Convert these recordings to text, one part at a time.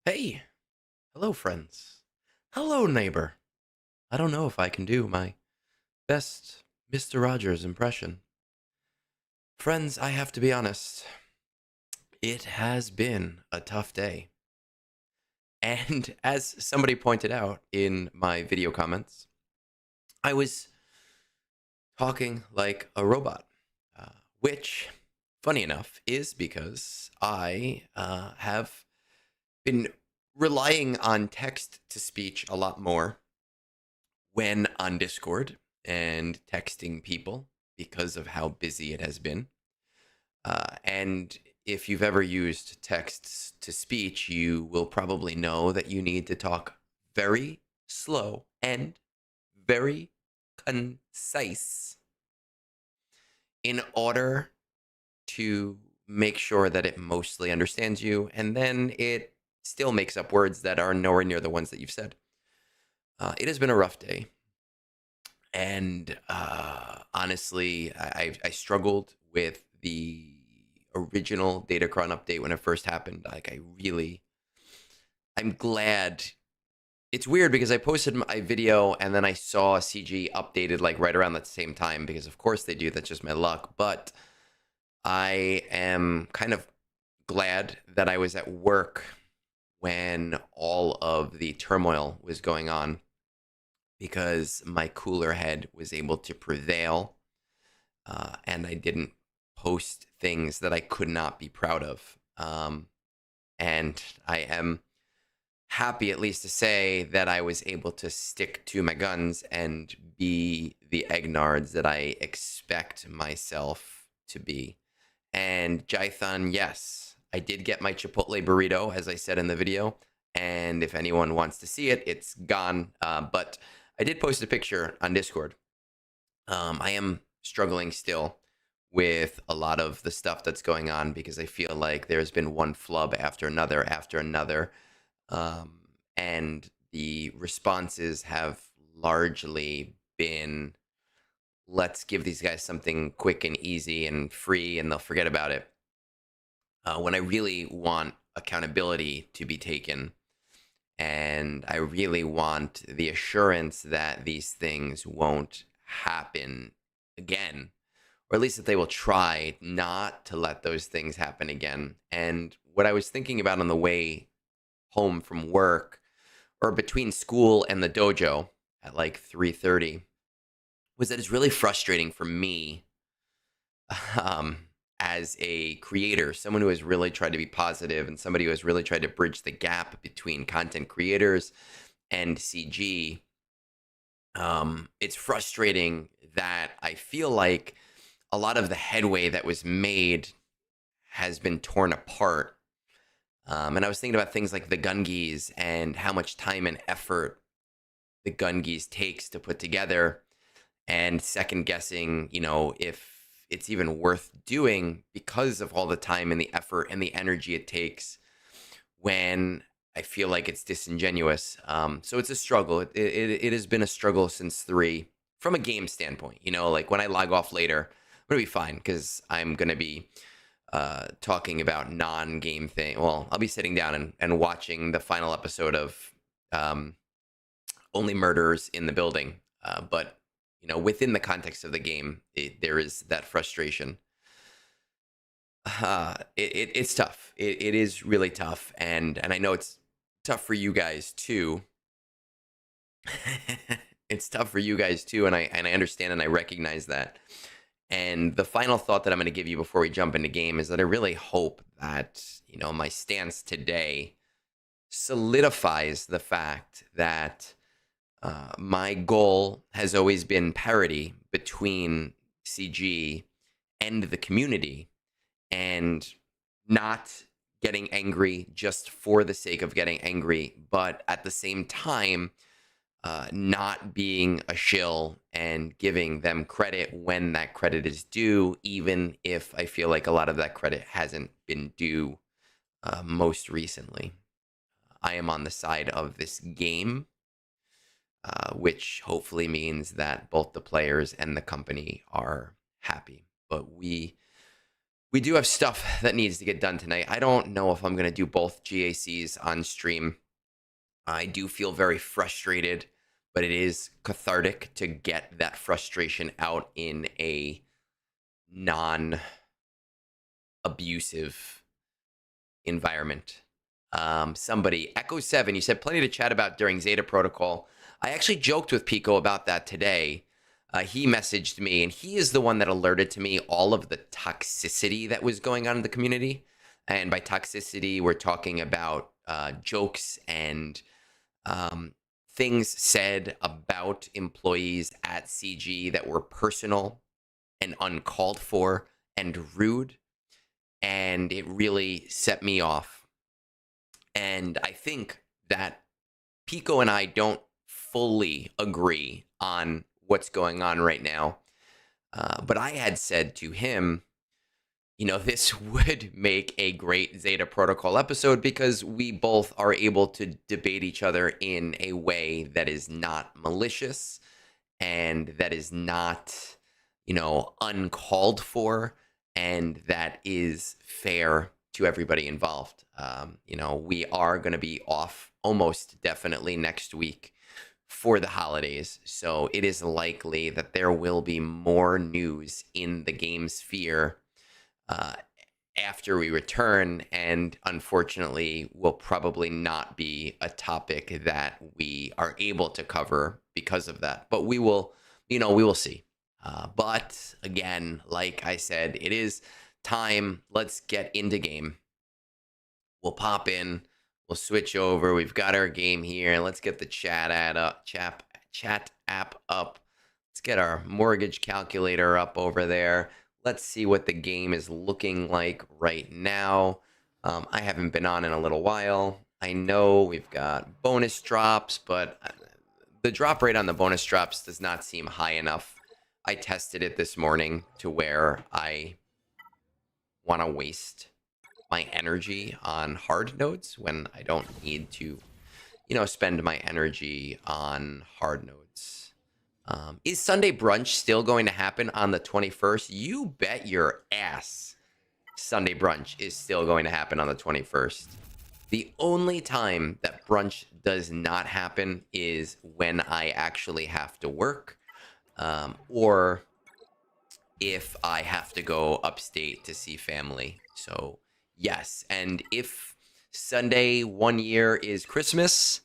Hey, hello, friends. Hello, neighbor. I don't know if I can do my best Mr. Rogers impression. Friends, I have to be honest, it has been a tough day. And as somebody pointed out in my video comments, I was talking like a robot, uh, which, funny enough, is because I have been relying on text to speech a lot more when on Discord and texting people because of how busy it has been. And if you've ever used text to speech, you will probably know that you need to talk very slow and very concise in order to make sure that it mostly understands you, and then it still makes up words that are nowhere near the ones that you've said. It has been a rough day. And honestly, I struggled with the original Datacron update when it first happened. Like, I'm glad. It's weird because I posted my video and then I saw CG updated like right around the same time because of course they do. That's just my luck. But I am kind of glad that I was at work when all of the turmoil was going on because my cooler head was able to prevail, and I didn't post things that I could not be proud of. And I am happy, at least, to say that I was able to stick to my guns and be the Egnards that I expect myself to be. And Jython, yes, I did get my Chipotle burrito, as I said in the video. And if anyone wants to see it, it's gone. But I did post a picture on Discord. I am struggling still with a lot of the stuff that's going on because I feel like there's been one flub after another. Um, and the responses have largely been, let's give these guys something quick and easy and free and they'll forget about it. When I really want accountability to be taken, and I really want the assurance that these things won't happen again, or at least that they will try not to let those things happen again. And what I was thinking about on the way home from work, or between school and the dojo at like 3:30, was that it's really frustrating for me, um, as a creator, someone who has really tried to be positive and somebody who has really tried to bridge the gap between content creators and CG. It's frustrating that I feel like a lot of the headway that was made has been torn apart. And I was thinking about things like the Gungis and how much time and effort the Gungis takes to put together, and second guessing, if it's even worth doing because of all the time and the effort and the energy it takes when I feel like it's disingenuous. So it's a struggle. It has been a struggle since three from a game standpoint. Like when I log off later, I'm going to be fine because I'm going to be talking about non-game thing. Well, I'll be sitting down and watching the final episode of um, Only Murders in the Building. But within the context of the game, there is that frustration. It's tough. It is really tough, and I know it's tough for you guys too. It's tough for you guys too, and I understand and I recognize that. And the final thought that I'm going to give you before we jump into game is that I really hope that my stance today solidifies the fact that my goal has always been parity between CG and the community, and not getting angry just for the sake of getting angry, but at the same time, not being a shill and giving them credit when that credit is due, even if I feel like a lot of that credit hasn't been due most recently. I am on the side of this game, which hopefully means that both the players and the company are happy. But we We do have stuff that needs to get done tonight. I don't know if I'm going to do both GACs on stream. I do feel very frustrated, but it is cathartic to get that frustration out in a non abusive environment. Somebody, Echo7, you said plenty to chat about during Zeta Protocol. I actually joked with Pico about that today. He messaged me, and he is the one that alerted to me all of the toxicity that was going on in the community. And by toxicity, we're talking about jokes and things said about employees at CG that were personal and uncalled for and rude. And it really set me off. And I think that Pico and I don't fully agree on what's going on right now. But I had said to him, this would make a great Zeta Protocol episode because we both are able to debate each other in a way that is not malicious and that is not, uncalled for, and that is fair to everybody involved. We are going to be off almost definitely next week for the holidays, so it is likely that there will be more news in the game sphere after we return, and unfortunately will probably not be a topic that we are able to cover because of that, but we will see. But again, like I said, it is time. Let's get into game. We'll pop in, we'll switch over. We've got our game here. Let's get the chat app up. Let's get our mortgage calculator up over there. Let's see what the game is looking like right now. I haven't been on in a little while. I know we've got bonus drops, but the drop rate on the bonus drops does not seem high enough. I tested it this morning to where I want to waste my energy on hard nodes when I don't need to, spend my energy on hard nodes. Is Sunday brunch still going to happen on the 21st? You bet your ass Sunday brunch is still going to happen on the 21st. The only time that brunch does not happen is when I actually have to work, or if I have to go upstate to see family. So yes, and if Sunday one year is Christmas,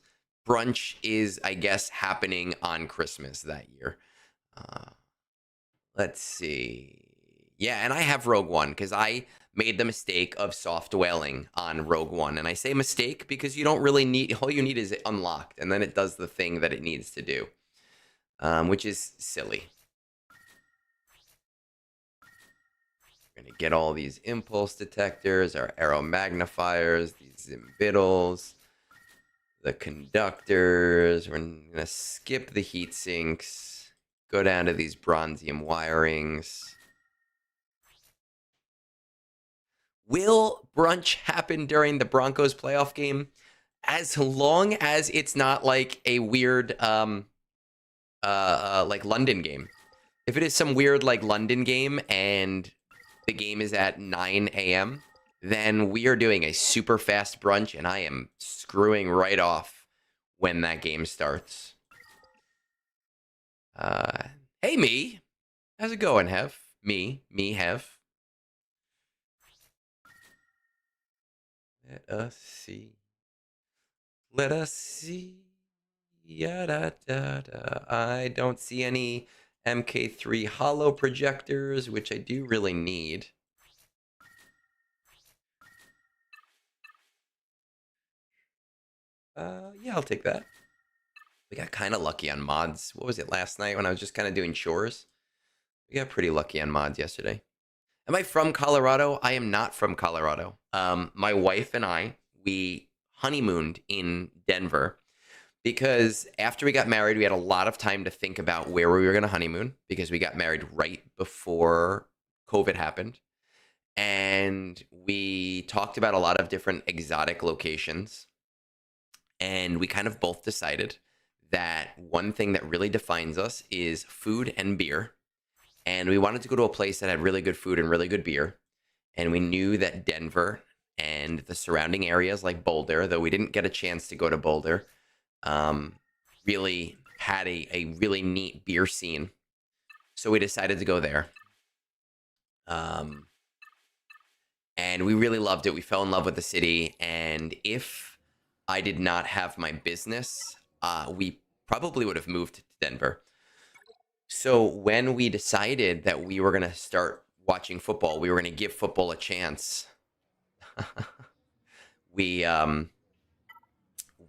brunch is, I guess, happening on Christmas that year. Let's see. Yeah, and I have Rogue One because I made the mistake of soft dwelling on Rogue One. And I say mistake because you don't really need, all you need is it unlocked, and then it does the thing that it needs to do, which is silly. We're going to get all these impulse detectors, our arrow magnifiers, these zimbittles, the conductors. We're going to skip the heat sinks, go down to these bronzium wirings. Will brunch happen during the Broncos playoff game? As long as it's not like a weird, like London game. If it is some weird, like London game and the game is at 9 a.m., then we are doing a super fast brunch, and I am screwing right off when that game starts. Hey, me. How's it going, Hev? Me, Hev. Let us see. Let us see. Yada, da, da. I don't see any MK3 holo projectors, which I do really need. Yeah, I'll take that. We got kind of lucky on mods. What was it last night when I was just kind of doing chores? We got pretty lucky on mods yesterday. Am I from Colorado? I am not from Colorado. My wife and I, we honeymooned in Denver because after we got married, we had a lot of time to think about where we were going to honeymoon because we got married right before COVID happened. And we talked about a lot of different exotic locations. And we kind of both decided that one thing that really defines us is food and beer. And we wanted to go to a place that had really good food and really good beer. And we knew that Denver and the surrounding areas like Boulder, though we didn't get a chance to go to Boulder, um, really had a really neat beer scene. So we decided to go there. Um, and we really loved it. We fell in love with the city. And if I did not have my business, we probably would have moved to Denver. So when we decided that we were going to start watching football, we were going to give football a chance. we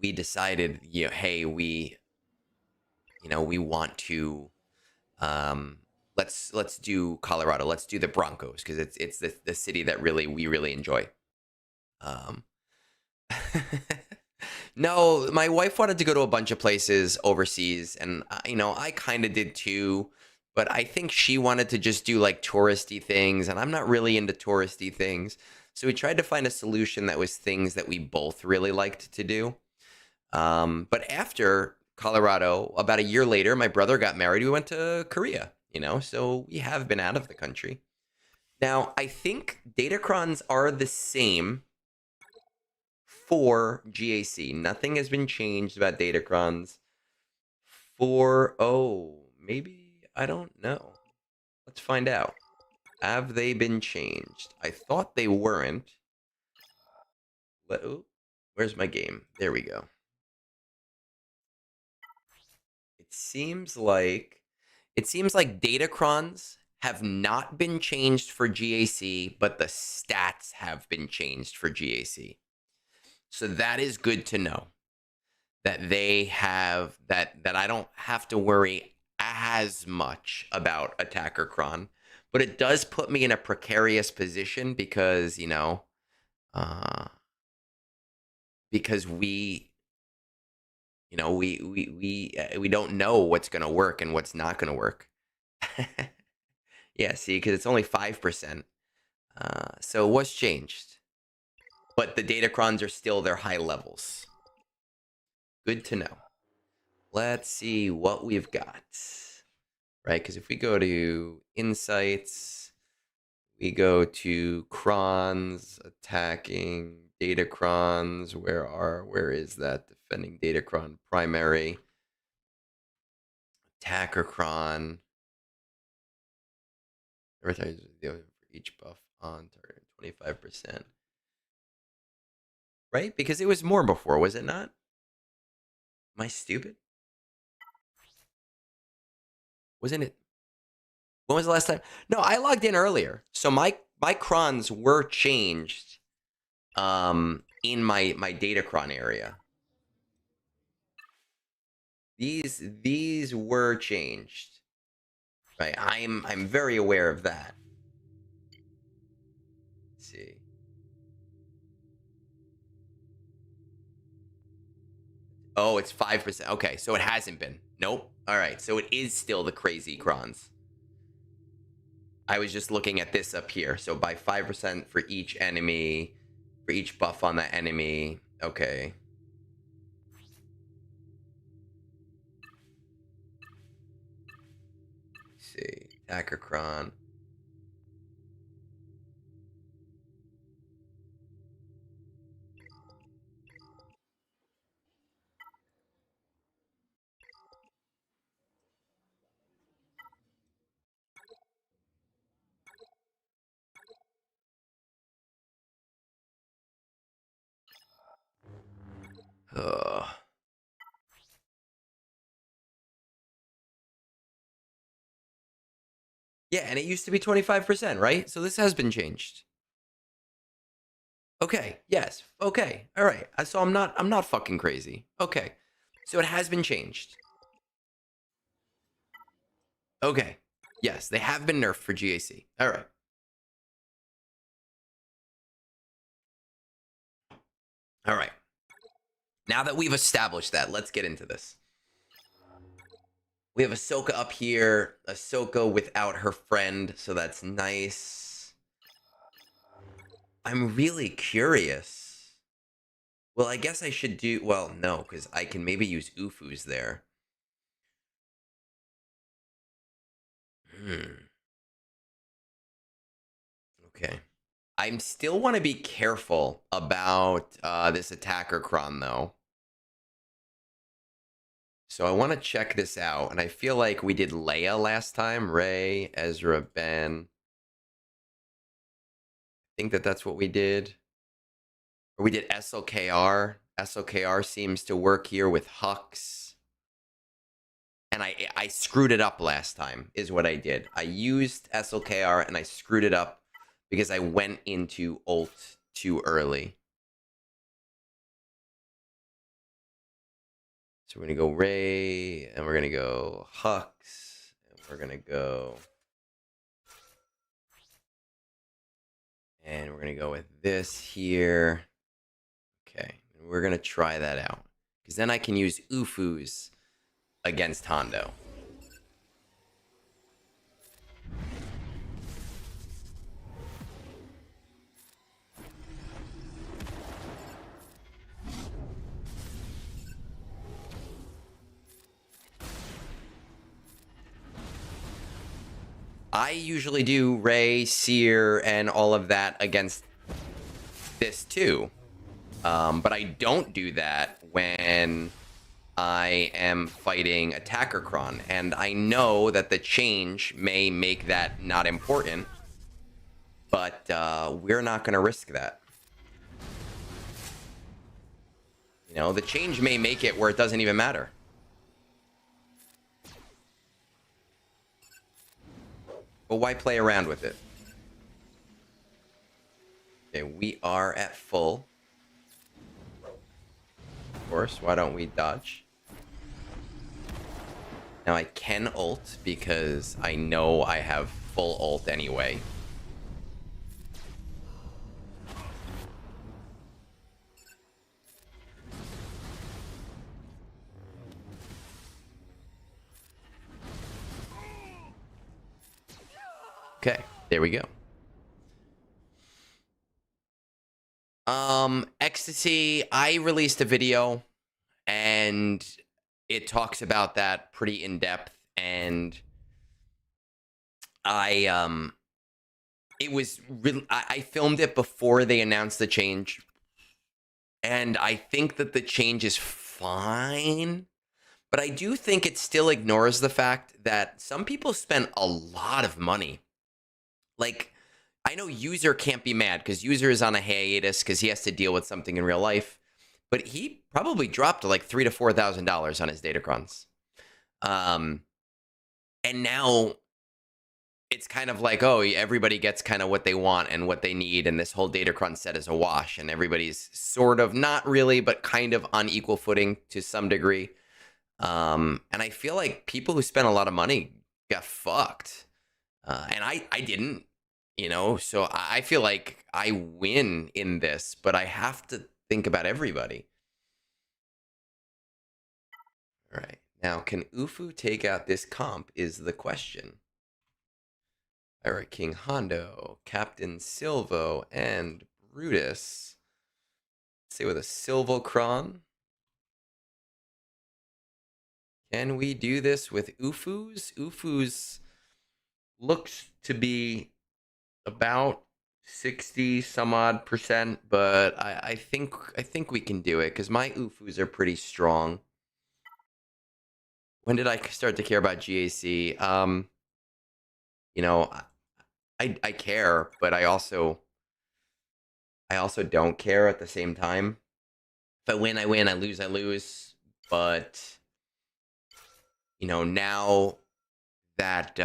we decided, hey, we want to let's do Colorado. Let's do the Broncos because it's the city that we really enjoy. Um, no, my wife wanted to go to a bunch of places overseas, and I kind of did too. But I think she wanted to just do like touristy things, and I'm not really into touristy things. So we tried to find a solution that was things that we both really liked to do. But after Colorado, about a year later, my brother got married. We went to Korea, so we have been out of the country. Now, I think datacrons are the same for GAC. Nothing has been changed about datacrons maybe, I don't know. Let's find out. Have they been changed? I thought they weren't. Where's my game? There we go. It seems like datacrons have not been changed for GAC, but the stats have been changed for GAC. So that is good to know that they have that I don't have to worry as much about attacker cron, but it does put me in a precarious position because uh, because we don't know what's going to work and what's not going to work. Yeah, see, because it's only 5%. So what's changed? But the datacrons are still their high levels. Good to know. Let's see what we've got. Right, because if we go to insights, we go to crons, attacking, datacrons. Where is that? Defending datacron, primary, attacker cron. For each buff on target 25%. Right? Because it was more before, was it not? Am I stupid? Wasn't it? When was the last time? No, I logged in earlier. So my crons were changed in my datacron area. These were changed. Right? I'm very aware of that. Let's see. Oh, it's 5%. Okay, so it hasn't been. Nope. All right, so it is still the crazy crons. I was just looking at this up here. So by 5% for each enemy, for each buff on that enemy. Okay. Let's see. Attacker cron. Ugh. Yeah, and it used to be 25%, right? So this has been changed. Okay. Yes. Okay. All right. So I'm not fucking crazy. Okay. So it has been changed. Okay. Yes, they have been nerfed for GAC. All right. All right. Now that we've established that, let's get into this. We have Ahsoka up here. Ahsoka without her friend, so that's nice. I'm really curious. Well, I guess I should do... Well, no, because I can maybe use Ufu's there. Okay. I'm still want to be careful about this attacker cron, though. So I want to check this out, and I feel like we did Leia last time. Rey, Ezra, Ben. I think that's what we did. Or we did SLKR. SLKR seems to work here with Hux. And I screwed it up last time, is what I did. I used SLKR, and I screwed it up because I went into ult too early. So we're going to go Rey, and we're going to go Hux, and we're going to go... And we're going to go with this here. Okay, we're going to try that out. Because then I can use Ufus against Hondo. I usually do Rey, Seer, and all of that against this too. But I don't do that when I am fighting Attacker Cron. And I know that the change may make that not important. But we're not going to risk that. You know, the change may make it where it doesn't even matter. But why play around with it? Okay, we are at full. Of course, why don't we dodge? Now I can ult because I know I have full ult anyway. Okay, there we go. Ecstasy, I released a video and it talks about that pretty in depth, and it was really, I filmed it before they announced the change, and I think that the change is fine, but I do think it still ignores the fact that some people spent a lot of money. Like, I know User can't be mad because User is on a hiatus because he has to deal with something in real life, but he probably dropped like $3,000 to $4,000 on his datacrons. And now it's kind of like, oh, everybody gets kind of what they want and what they need, and this whole datacron set is a wash, and everybody's sort of, not really, but kind of on equal footing to some degree. And I feel like people who spent a lot of money got fucked. And I didn't. You know, so I feel like I win in this, but I have to think about everybody. All right. Now, can Ufu take out this comp is the question. All right, King Hondo, Captain Silvo, and Brutus. Let's see, with a Silvocron. Can we do this with Ufus? Ufus looks to be about 60 some odd %, but I think we can do it because my Ufus are pretty strong. When did I start to care about GAC? You know, I care, but I also don't care at the same time. If I win, I win. I lose, I lose. But you know, now that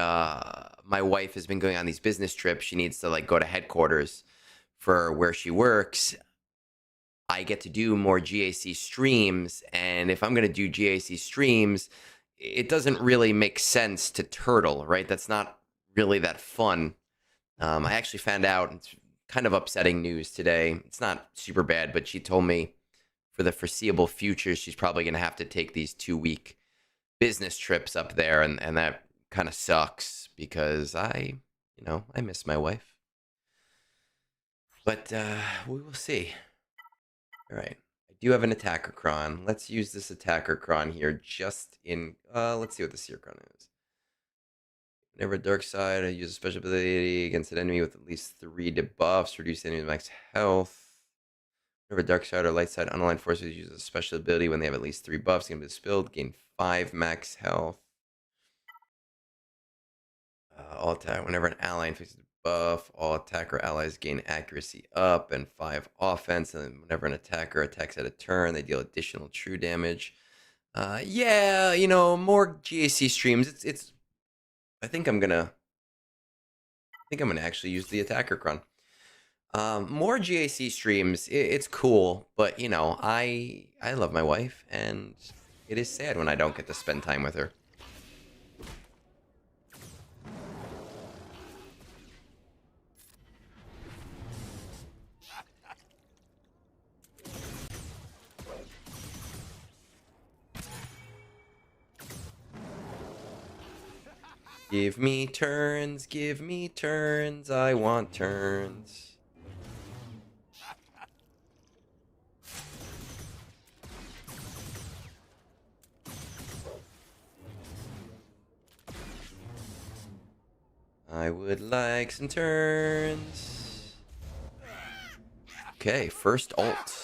my wife has been going on these business trips, she needs to like go to headquarters for where she works. I get to do more GAC streams, and if I'm going to do GAC streams, it doesn't really make sense to turtle, right? That's not really that fun. I actually found out, it's kind of upsetting news today. It's not super bad, but she told me for the foreseeable future, she's probably going to have to take these 2-week business trips up there, and that kind of sucks because I miss my wife. But we will see. All right. I do have an attacker cron. Let's use this attacker cron here just in... let's see what the seer cron is. Whenever dark side, I use a special ability against an enemy with at least 3 debuffs, reduce the enemy's max health. Whenever dark side or light side unaligned forces use a special ability when they have at least 3 buffs, can be dispelled, gain 5 max health. All attack. Whenever an ally faces a buff, all attacker allies gain accuracy up and 5 offense. And whenever an attacker attacks at a turn, they deal additional true damage. Yeah, you know, more GAC streams. It's. I think I'm gonna actually use the attacker crun. More GAC streams. It's cool, but you know, I love my wife, and it is sad when I don't get to spend time with her. Give me turns, I want turns. I would like some turns. Okay, first ult.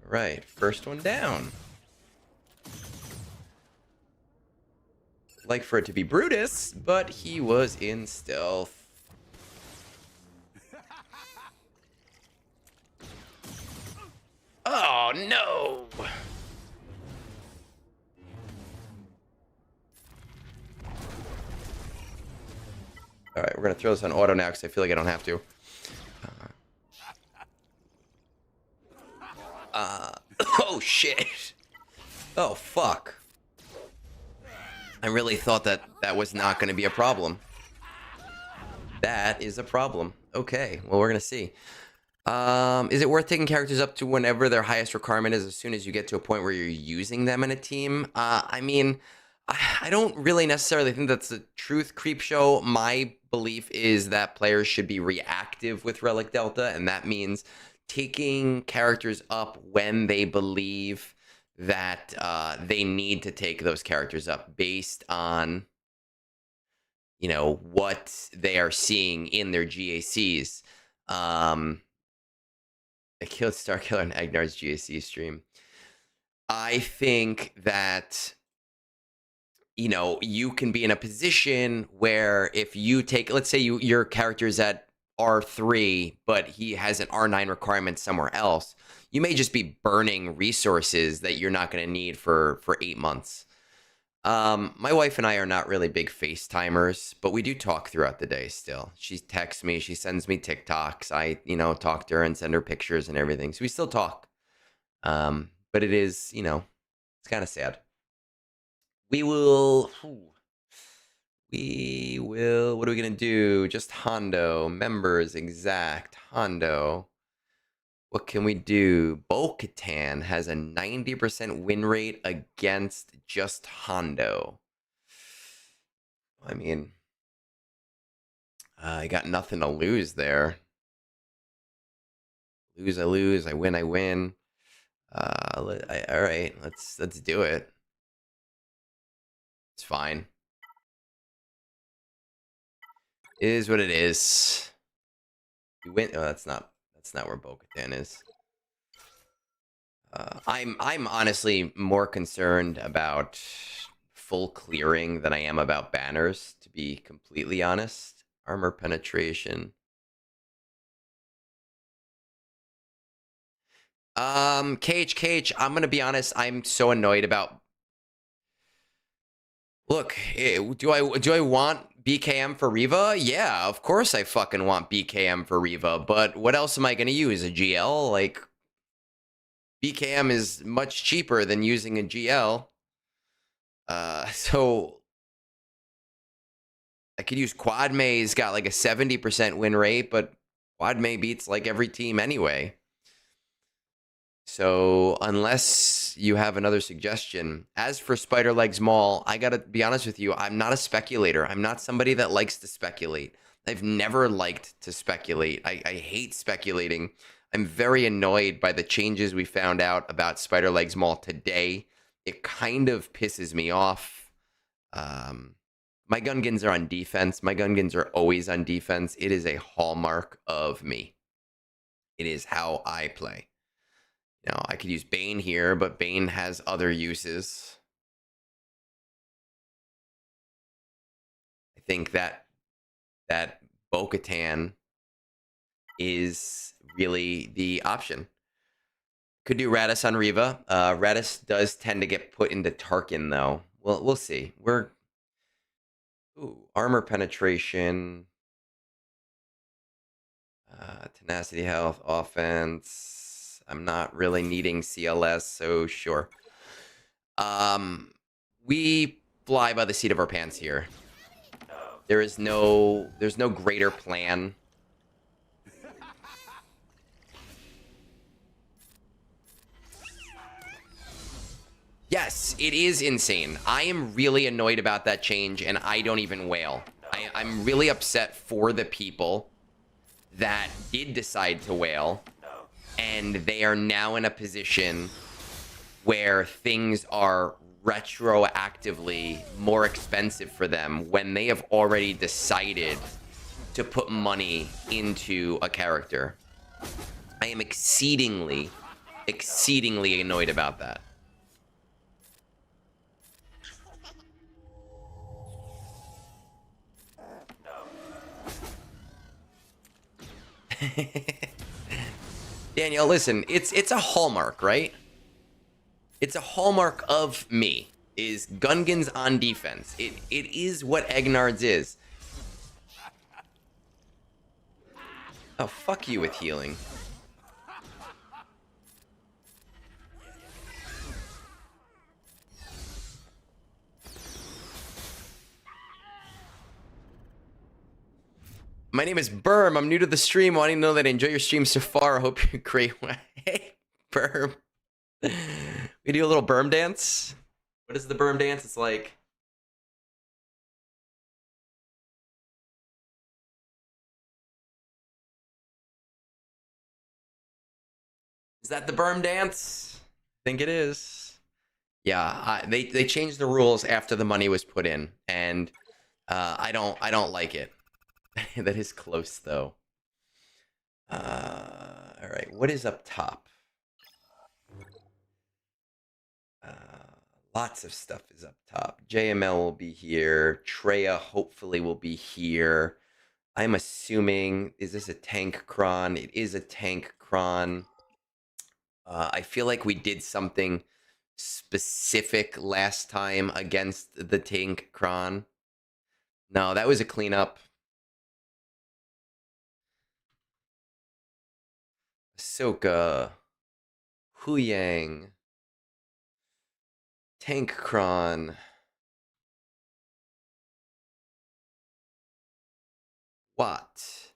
Right, first one down. Like for it to be Brutus, but he was in stealth. Oh no! Alright, we're gonna throw this on auto now because I feel like I don't have to. Oh shit! Oh fuck. I really thought that was not going to be a problem. That is a problem. Okay, well, we're going to see. Is it worth taking characters up to whenever their highest requirement is as soon as you get to a point where you're using them in a team? I mean, I don't really necessarily think that's a truth creep show. My belief is that players should be reactive with Relic Delta, and that means taking characters up when they believe that they need to take those characters up based on, you know, what they are seeing in their GACs. I killed Starkiller and Agnar's GAC stream. I think that, you know, you can be in a position where if you take, let's say your character's at R3, but he has an R9 requirement somewhere else, you may just be burning resources that you're not going to need for 8 months. My wife and I are not really big FaceTimers, but we do talk throughout the day still. She texts me, she sends me TikToks. I, you know, talk to her and send her pictures and everything. So we still talk. But it is, you know, it's kind of sad. We will, what are we going to do? Just Hondo, members, exact, Hondo. What can we do? Bo-Katan has a 90% win rate against just Hondo. I mean, I got nothing to lose there. Lose, I lose. I win, I win. All right, let's do it. It's fine. It is what it is. You win. Oh, that's not where Bo-Katan is. I'm honestly more concerned about full clearing than I am about banners, to be completely honest. Armor penetration. KH, I'm gonna be honest, I'm so annoyed about. Look, do I want BKM for Riva? Yeah, of course I fucking want BKM for Riva, but what else am I gonna use? A GL? Like, BKM is much cheaper than using a GL. So I could use Quad May's got like a 70% win rate, but Quad May beats like every team anyway. So unless you have another suggestion, as for Spider Legs Mall, I gotta be honest with you, I'm not a speculator. I'm not somebody that likes to speculate. I've never liked to speculate. I hate speculating. I'm very annoyed by the changes we found out about Spider Legs Mall today. It kind of pisses me off. Um, my Gungans are on defense. My Gungans are always on defense. It is a hallmark of me. It is how I play. I could use Bane here, but Bane has other uses. I think that Bo-Katan is really the option. Could do Radis on Riva. Radis does tend to get put into Tarkin, though. Well, we'll see. Armor penetration, tenacity, health, offense. I'm not really needing CLS, so sure. We fly by the seat of our pants here. There's no greater plan. Yes, it is insane. I am really annoyed about that change, and I don't even wail. I'm really upset for the people that did decide to wail, and they are now in a position where things are retroactively more expensive for them when they have already decided to put money into a character. I am exceedingly annoyed about that. Daniel, listen, it's a hallmark, right? It's a hallmark of me, is Gungans on defense. It is what Egnard's is. Oh, fuck you with healing. My name is Berm. I'm new to the stream. Wanting to know that I enjoy your stream so far. I hope you're great. Hey, Berm. We do a little Berm dance. What is the Berm dance? It's like... Is that the Berm dance? I think it is. Yeah, they changed the rules after the money was put in, and I don't like it. That is close though. All right, what is up top? Lots of stuff is up top. JML will be here. Treya hopefully will be here. I'm assuming, is this a tank cron? It is a tank cron. I feel like we did something specific last time against the tank cron. No, that was a cleanup. Ahsoka. Huyang. Tank cron. What?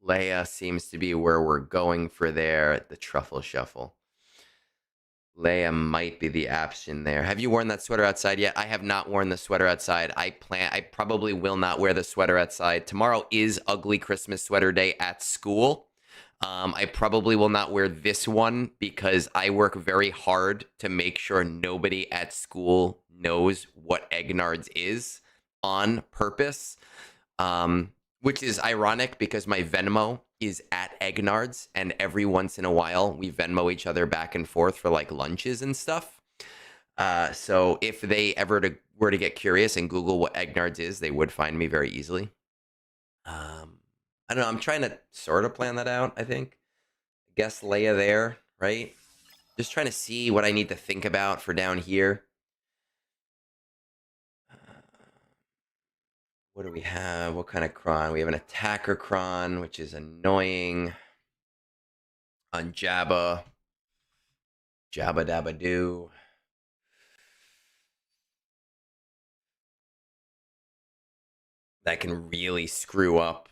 Leia seems to be where we're going for there. The truffle shuffle. Leia might be the option there. Have you worn that sweater outside yet? I have not worn the sweater outside. I probably will not wear the sweater outside. Tomorrow is ugly Christmas sweater day at school. I probably will not wear this one because I work very hard to make sure nobody at school knows what Egnard's is on purpose. Which is ironic because my Venmo is at Egnard's, and every once in a while we Venmo each other back and forth for like lunches and stuff. So if they ever were to get curious and Google what Egnard's is, they would find me very easily. I don't know. I'm trying to sort of plan that out, I think. I guess Leia there, right? Just trying to see what I need to think about for down here. What do we have? What kind of cron? We have an attacker cron, which is annoying. On Jabba. Jabba Dabba Doo. That can really screw up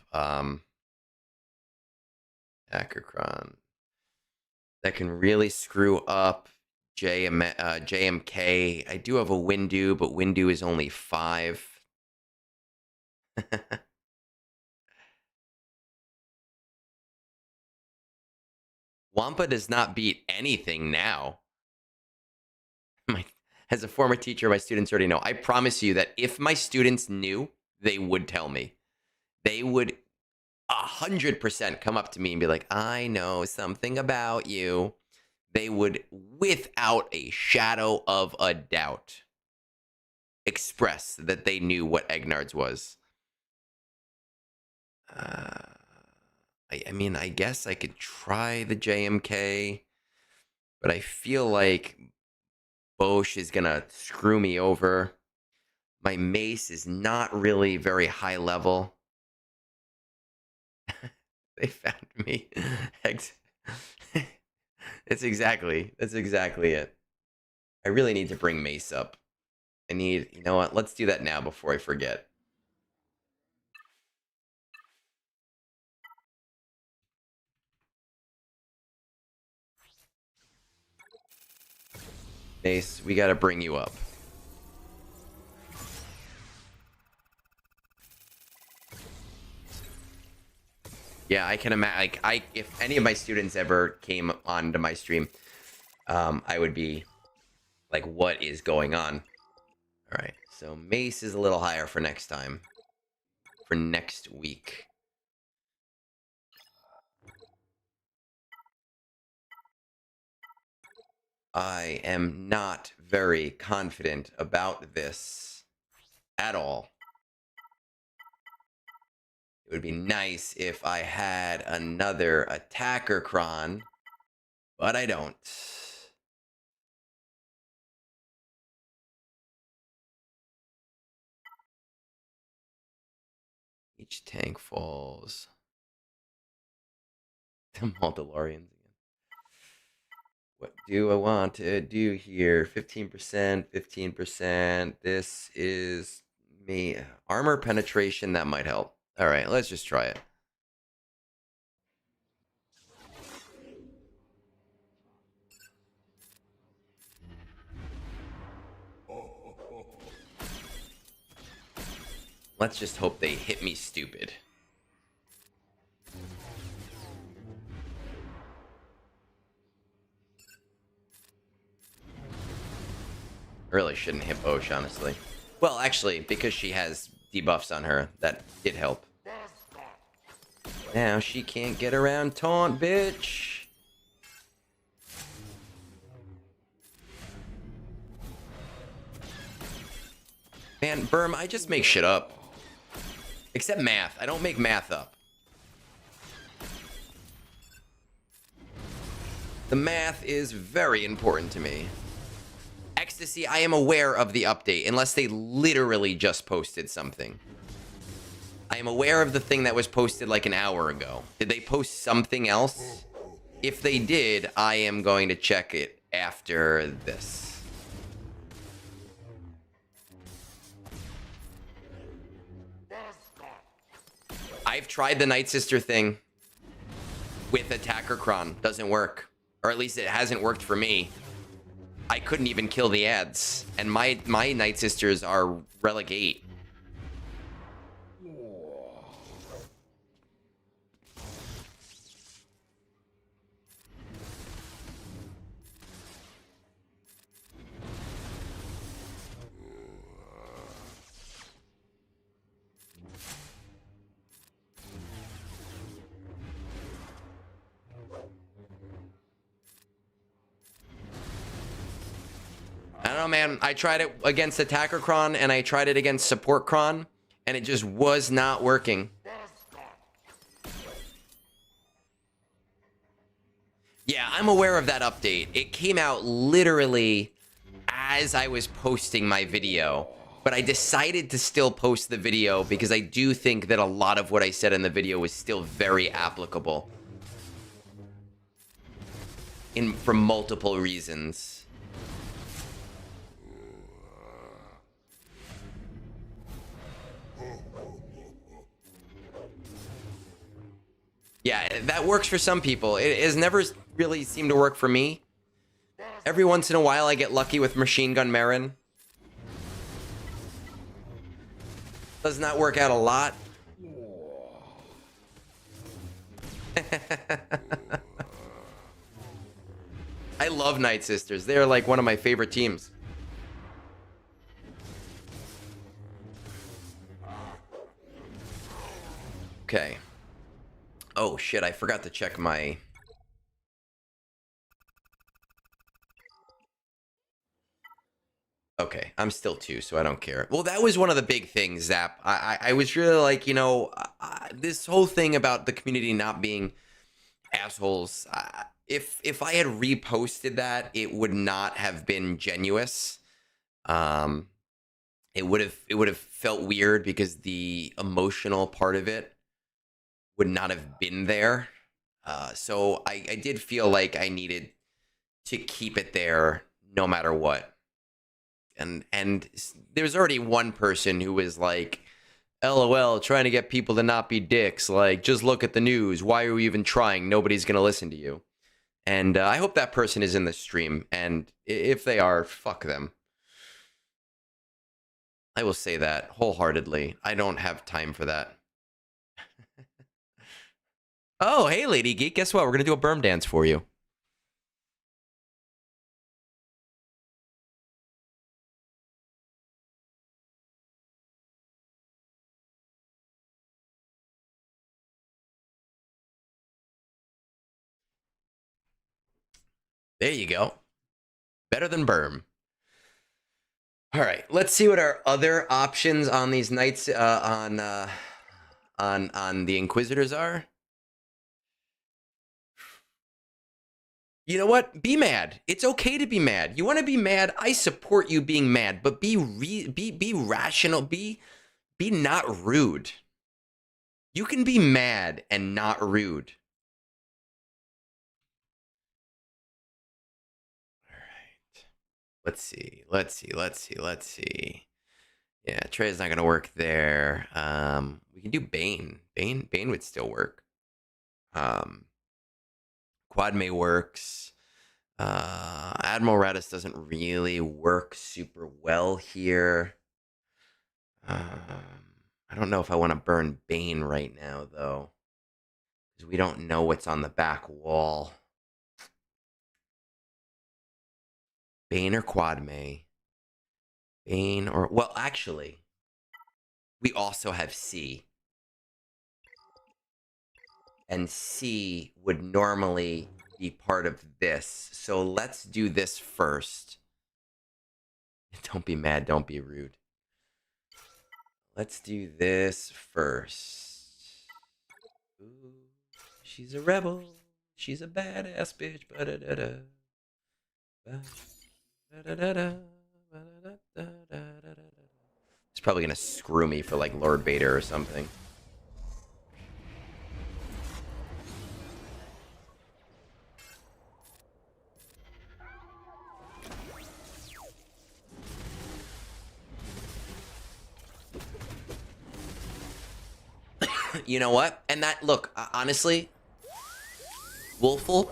Ackercron. That can really screw up JMK. I do have a Windu, but Windu is only 5. Wampa does not beat anything now. As a former teacher, my students already know. I promise you that if my students knew, they would tell me. They would 100% come up to me and be like, I know something about you. They would, without a shadow of a doubt, express that they knew what Egnard's was. I mean, I guess I could try the JMK, but I feel like Bosch is gonna screw me over. My mace is not really very high level. They found me. That's exactly it. I really need to bring mace up. You know what? Let's do that now before I forget. Mace, we gotta bring you up. Yeah, I can imagine. Like, if any of my students ever came onto my stream, I would be like, "What is going on?" All right, so mace is a little higher for next time. For next week. I am not very confident about this at all. It would be nice if I had another attacker cron, but I don't. Each tank falls. The Mandalorians again. What do I want to do here? 15%, 15%. This is me. Armor penetration, that might help. All right, let's just try it. Let's just hope they hit me stupid. Really shouldn't hit Bosch, honestly. Well, actually, because she has debuffs on her, that did help. Now she can't get around taunt, bitch. Man, Berm, I just make shit up. Except math. I don't make math up. The math is very important to me. Ecstasy, I am aware of the update, unless they literally just posted something. I am aware of the thing that was posted like an hour ago. Did they post something else? If they did, I am going to check it after this. I've tried the Night Sister thing with Attacker Cron. Doesn't work. Or at least it hasn't worked for me. I couldn't even kill the ads. And my Night Sisters are relegate. I don't know, man. I tried it against Attacker Cron and I tried it against Support Cron, and it just was not working. Yeah, I'm aware of that update. It came out literally as I was posting my video, but I decided to still post the video because I do think that a lot of what I said in the video was still very applicable. For multiple reasons. Yeah, that works for some people. It has never really seemed to work for me. Every once in a while, I get lucky with Machine Gun Marin. Does not work out a lot. I love Night Sisters. They're like one of my favorite teams. Okay. Oh shit, I forgot to check my... Okay, I'm still 2, so I don't care. Well, that was one of the big things, Zap. I was really like, you know, this whole thing about the community not being assholes. If I had reposted that, it would not have been genuous. It would have felt weird because the emotional part of it would not have been there. So I did feel like I needed to keep it there no matter what. And there's already one person who was like, LOL, trying to get people to not be dicks. Like, just look at the news. Why are we even trying? Nobody's going to listen to you. And I hope that person is in the stream. And if they are, fuck them. I will say that wholeheartedly. I don't have time for that. Oh, hey, Lady Geek. Guess what? We're going to do a berm dance for you. There you go. Better than berm. All right, let's see what our other options on these nights on the Inquisitors are. You know what? Be mad. It's okay to be mad. You want to be mad? I support you being mad, but be rational. Be not rude. You can be mad and not rude. All right. Let's see. Yeah, Trey's not gonna work there. We can do Bane. Bane would still work. Quad May works. Admiral Radis doesn't really work super well here. I don't know if I want to burn Bane right now, though. Because we don't know what's on the back wall. Bane or Quad May? Bane or... Well, actually, we also have C. And C would normally be part of this. So let's do this first. Don't be mad, don't be rude. Let's do this first. Ooh, she's a rebel. She's a badass bitch. It's probably gonna screw me for like Lord Vader or something. You know what? And that, look, honestly, Wolfle,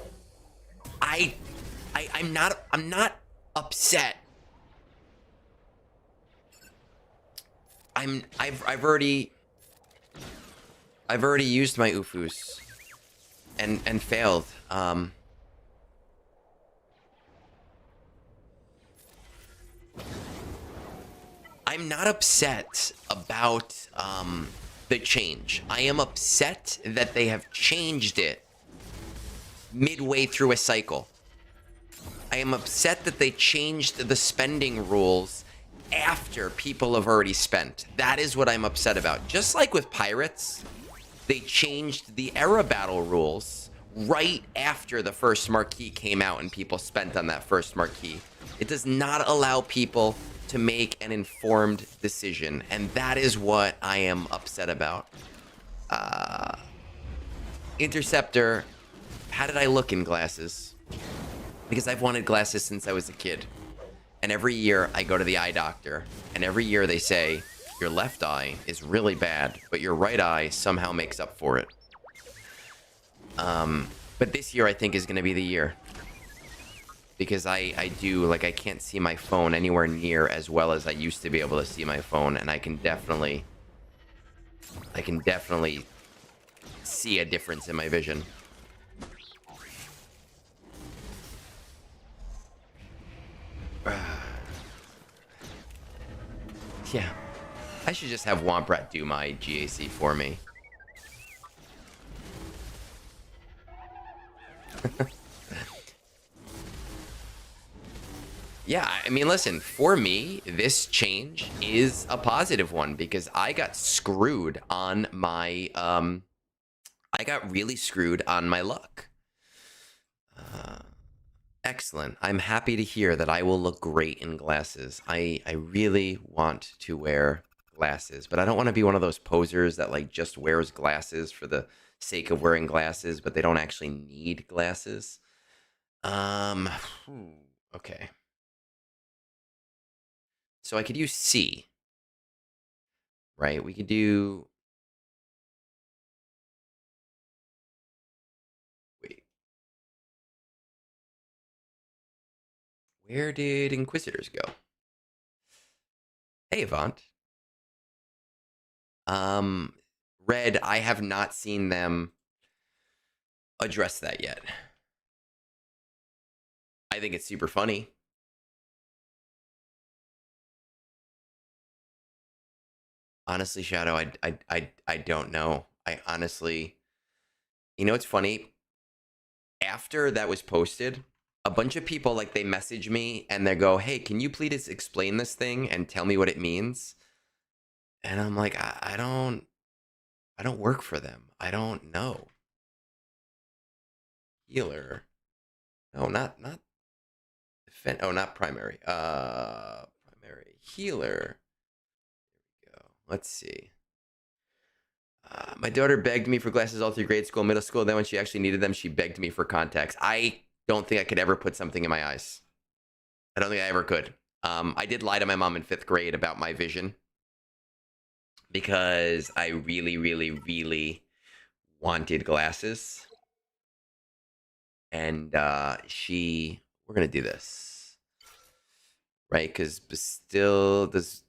I'm not upset. I've already used my Ufus and failed. I'm not upset about the change. I am upset that they have changed it midway through a cycle. I am upset that they changed the spending rules after people have already spent. That is what I'm upset about. Just like with Pirates, they changed the era battle rules right after the first marquee came out and people spent on that first marquee. It does not allow people to make an informed decision, and that is what I am upset about. Interceptor, how did I look in glasses? Because I've wanted glasses since I was a kid. And every year I go to the eye doctor, and every year they say, your left eye is really bad, but your right eye somehow makes up for it. But this year I think is going to be the year. Because I do, like, I can't see my phone anywhere near as well as I used to be able to see my phone, and I can definitely see a difference in my vision. Yeah. I should just have Womprat do my GAC for me. Yeah, I mean, listen, for me, this change is a positive one because I got screwed on my, I got really screwed on my luck. Excellent. I'm happy to hear that I will look great in glasses. I really want to wear glasses, but I don't want to be one of those posers that, like, just wears glasses for the sake of wearing glasses, but they don't actually need glasses. Okay. So I could use C, right? We could do... Wait. Where did Inquisitors go? Hey, Avant. Red, I have not seen them address that yet. I think it's super funny. Honestly, Shadow, I don't know. I honestly... You know, it's funny. After that was posted, a bunch of people, like, they message me and they go, hey, can you please explain this thing and tell me what it means? And I'm like, I don't work for them. I don't know. Healer. No, not defend. Oh, not primary. Primary healer. There we go. Let's see. My daughter begged me for glasses all through grade school, middle school. Then when she actually needed them, she begged me for contacts. I don't think I could ever put something in my eyes. I don't think I ever could. I did lie to my mom in 5th grade about my vision because I really, really, really wanted glasses. And we're going to do this. Right? Because Bastille does...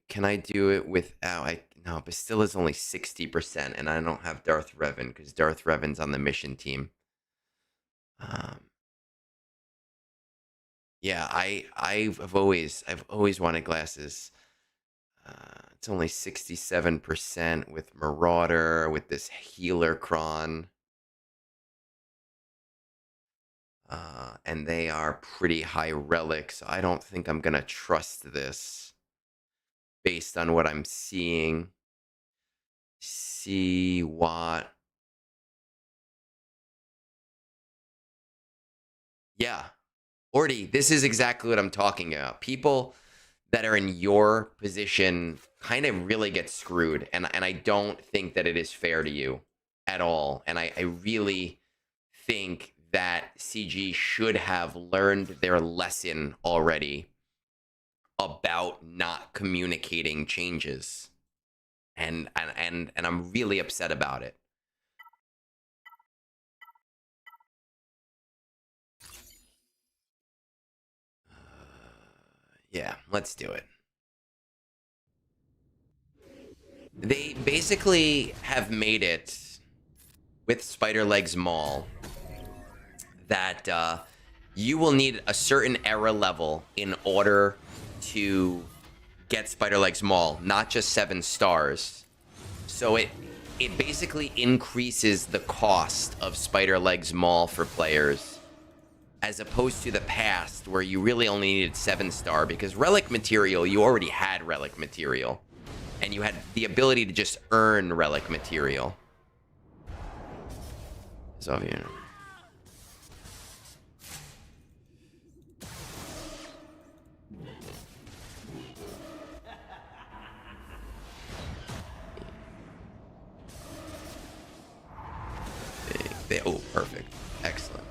Can I do it without... No, Bastille is only 60%, and I don't have Darth Revan, because Darth Revan's on the mission team. Yeah, I've always wanted glasses. It's only 67% with Marauder, with this Healer Cron. And they are pretty high relics. So I don't think I'm going to trust this based on what I'm seeing. See what... Yeah. Orty, this is exactly what I'm talking about. People that are in your position kind of really get screwed. And I don't think that it is fair to you at all. And I really think that CG should have learned their lesson already about not communicating changes. And I'm really upset about it. Yeah, let's do it. They basically have made it with Spider Legs Mall that you will need a certain era level in order to get Spider Legs Mall, not just 7 stars. So it basically increases the cost of Spider Legs Mall for players, as opposed to the past where you really only needed 7-star, because relic material, you already had relic material, and you had the ability to just earn relic material. So, you know. Oh, perfect. Excellent.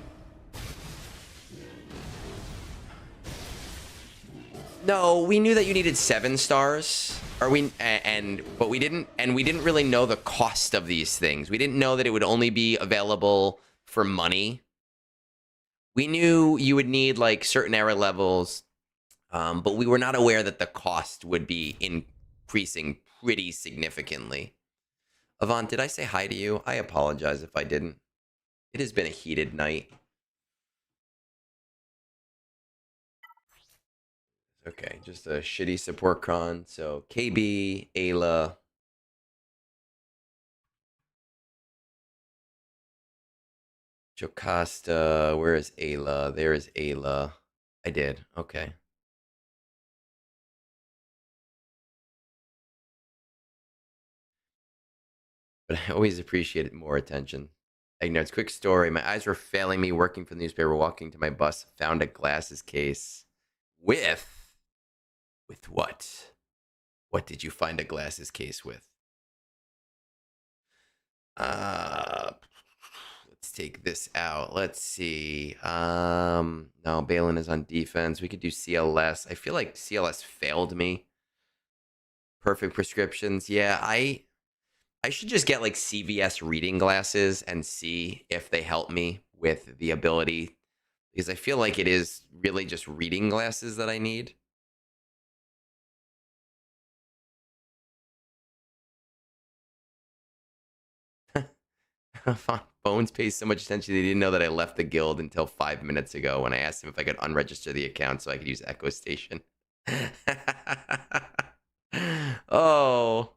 No, we knew that you needed 7 stars. Are we but we didn't really know the cost of these things. We didn't know that it would only be available for money. We knew you would need like certain error levels, but we were not aware that the cost would be increasing pretty significantly. Avant, did I say hi to you? I apologize if I didn't. It has been a heated night. Okay, just a shitty support cron. So KB, Ayla. Jocasta, where is Ayla? There is Ayla. I did. Okay. But I always appreciated more attention. Ignorance. Quick story. My eyes were failing me working for the newspaper, walking to my bus, found a glasses case with what? What did you find a glasses case with? Let's take this out. Let's see. No, Balin is on defense. We could do CLS. I feel like CLS failed me. Perfect prescriptions. Yeah, I should just get like CVS reading glasses and see if they help me with the ability, because I feel like it is really just reading glasses that I need. Bones pays so much attention they didn't know that I left the guild until 5 minutes ago when I asked him if I could unregister the account so I could use Echo Station. Oh.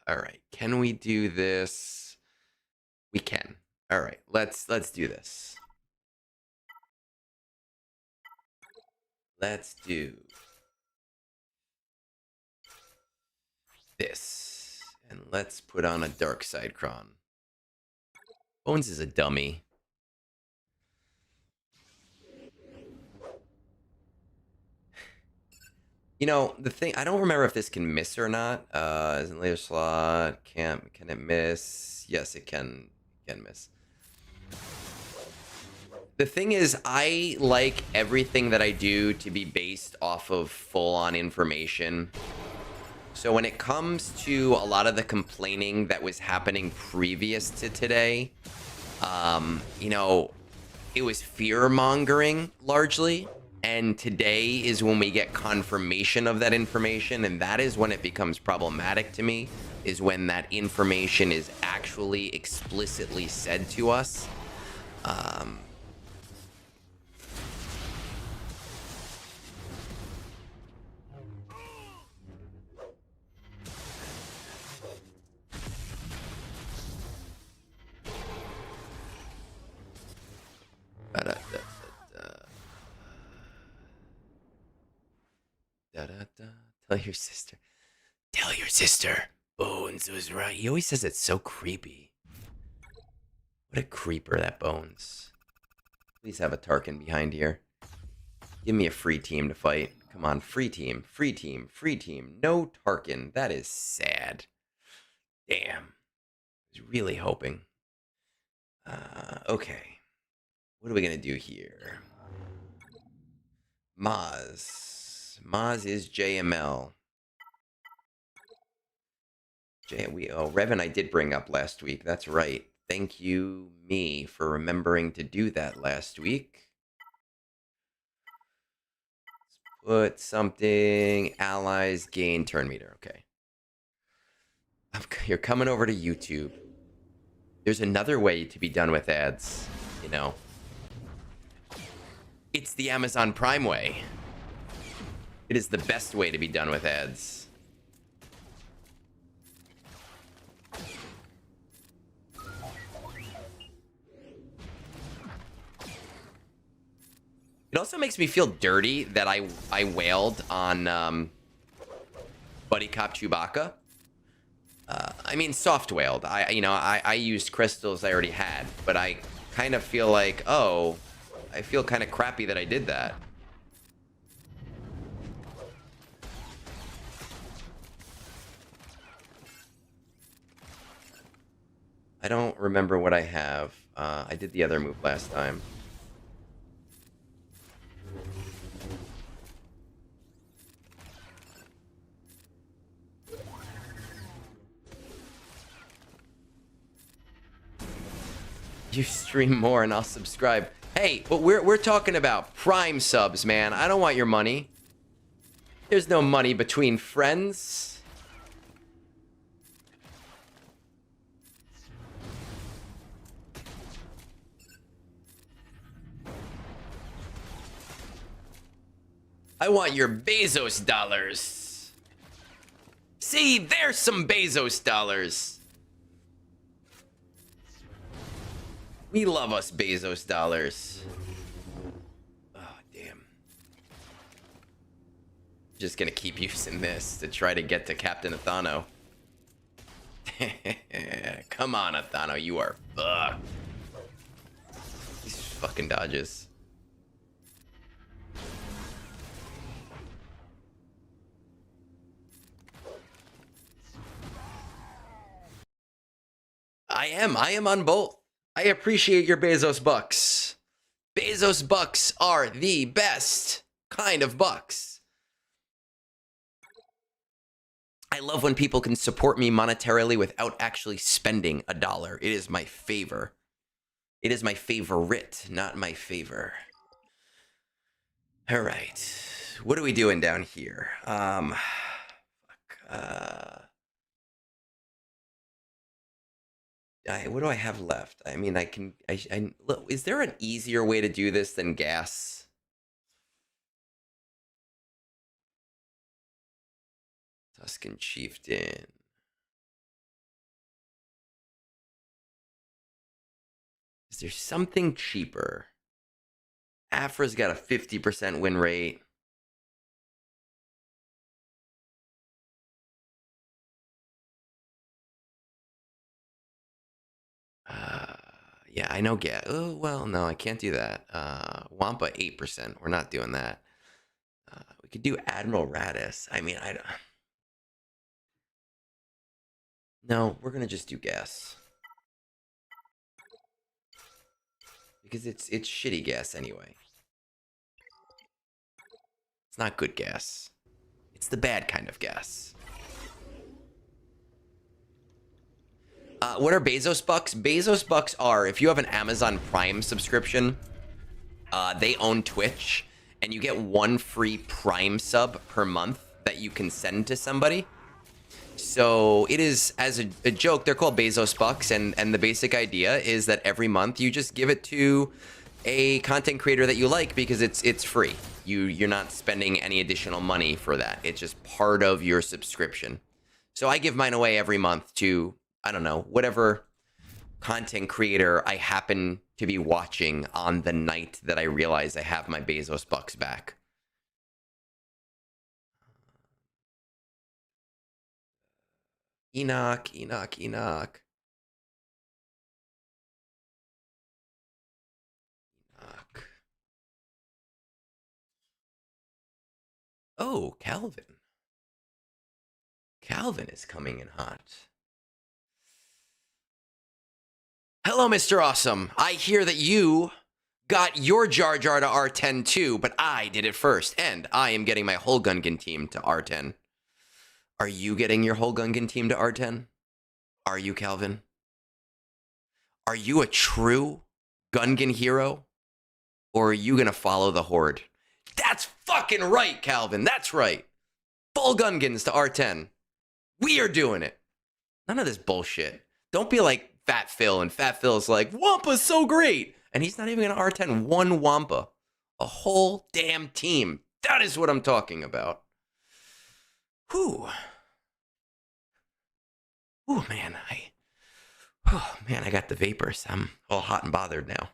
All right. Can we do this? We can. All right. Let's do this. Let's do this. And let's put on a dark side cron. Bones is a dummy. You know, the thing, I don't remember if this can miss or not. Isn't later slot? Can it miss? Yes, it can miss. The thing is, I like everything that I do to be based off of full-on information. So when it comes to a lot of the complaining that was happening previous to today, you know, it was fear-mongering largely. And today is when we get confirmation of that information, and that is when it becomes problematic to me, is when that information is actually explicitly said to us. Tell your sister. Tell your sister. Bones was right. He always says it's so creepy. What a creeper, that Bones. Please have a Tarkin behind here. Give me a free team to fight. Come on, free team, free team, free team. No Tarkin. That is sad. Damn. I was really hoping. Okay. What are we going to do here? Maz. Maz is JML. Revan I did bring up last week. That's right. Thank you, me, for remembering to do that last week. Let's put something. Allies gain turn meter. Okay. You're coming over to YouTube. There's another way to be done with ads, you know. It's the Amazon Prime way. It is the best way to be done with ads. It also makes me feel dirty that I wailed on Buddy Cop Chewbacca. I mean, soft wailed. I used crystals I already had, but I kind of feel like, oh, I feel kind of crappy that I did that. I don't remember what I have. I did the other move last time. You stream more and I'll subscribe. Hey, but we're talking about Prime subs, man. I don't want your money. There's no money between friends. I want your Bezos dollars. See, there's some Bezos dollars. We love us Bezos dollars. Oh, damn. Just gonna keep using this to try to get to Captain Athano. Come on, Athano, you are fucked. These fucking dodges. I am on both. I appreciate your Bezos bucks. Bezos bucks are the best kind of bucks. I love when people can support me monetarily without actually spending a dollar. It is my favor. It is my favorite, not my favor. All right. What are we doing down here? What do I have left? I mean, look, is there an easier way to do this than gas? Tuscan Chieftain. Is there something cheaper? Afra's got a 50% win rate. Yeah, I know gas. Oh, well, no, I can't do that. Wampa 8%. We're not doing that. We could do Admiral Radis. I mean, I don't. No, we're gonna just do gas. Because it's shitty gas anyway. It's not good gas. It's the bad kind of gas. What are Bezos bucks? Bezos bucks are, if you have an Amazon Prime subscription, they own Twitch, and you get one free Prime sub per month that you can send to somebody. So it is, as a joke, they're called Bezos bucks, and the basic idea is that every month you just give it to a content creator that you like because it's free. You're not spending any additional money for that. It's just part of your subscription. So I give mine away every month to, I don't know, whatever content creator I happen to be watching on the night that I realize I have my Bezos bucks back. Enoch. Oh, Calvin. Calvin is coming in hot. Hello, Mr. Awesome. I hear that you got your Jar Jar to R10 too, but I did it first, and I am getting my whole Gungan team to R10. Are you getting your whole Gungan team to R10? Are you, Calvin? Are you a true Gungan hero? Or are you going to follow the Horde? That's fucking right, Calvin. That's right. Full Gungans to R10. We are doing it. None of this bullshit. Don't be like Fat Phil, and Fat Phil's like, Wampa's so great. And he's not even going to R10 one Wampa. A whole damn team. That is what I'm talking about. Whew. Ooh, man, I got the vapors. I'm all hot and bothered now.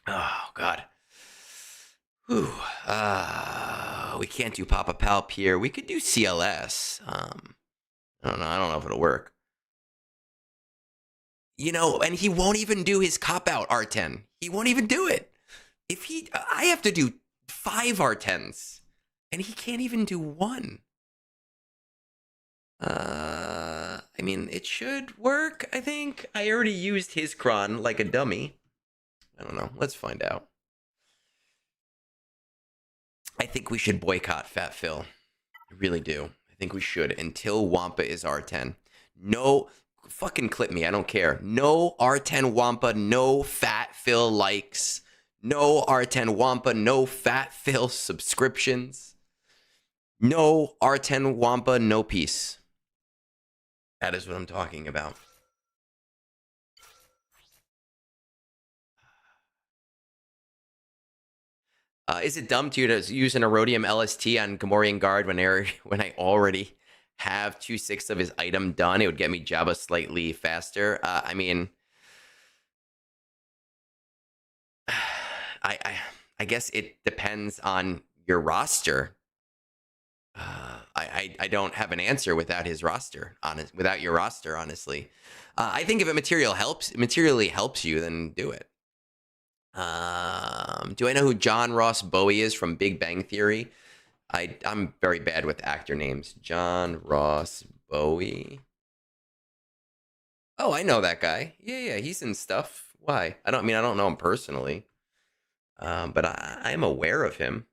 Oh, God. Whew. We can't do Papa Palp here. We could do CLS. I don't know. I don't know if it'll work. You know, and he won't even do his cop-out R10. He won't even do it. I have to do 5 R10s, and he can't even do 1. I mean, it should work, I think. I already used his cron like a dummy. I don't know. Let's find out. I think we should boycott Fat Phil. I really do. I think we should until Wampa is R10. No, fucking clip me. I don't care. No R10 Wampa, no Fat Phil likes. No R10 Wampa, no Fat Phil subscriptions. No R10 Wampa, no peace. That is what I'm talking about. Is it dumb to you to use an Erodium LST on Gamorrean Guard when I already have 2/6 of his item done? It would get me Jabba slightly faster. I mean, I guess it depends on your roster. I don't have an answer without his roster. Without your roster, honestly. I think if it materially helps you, then do it. Do I know who John Ross Bowie is from Big Bang Theory? I'm very bad with actor names. John Ross Bowie. Oh, I know that guy. Yeah, he's in stuff. Why? I don't know him personally. But I'm aware of him.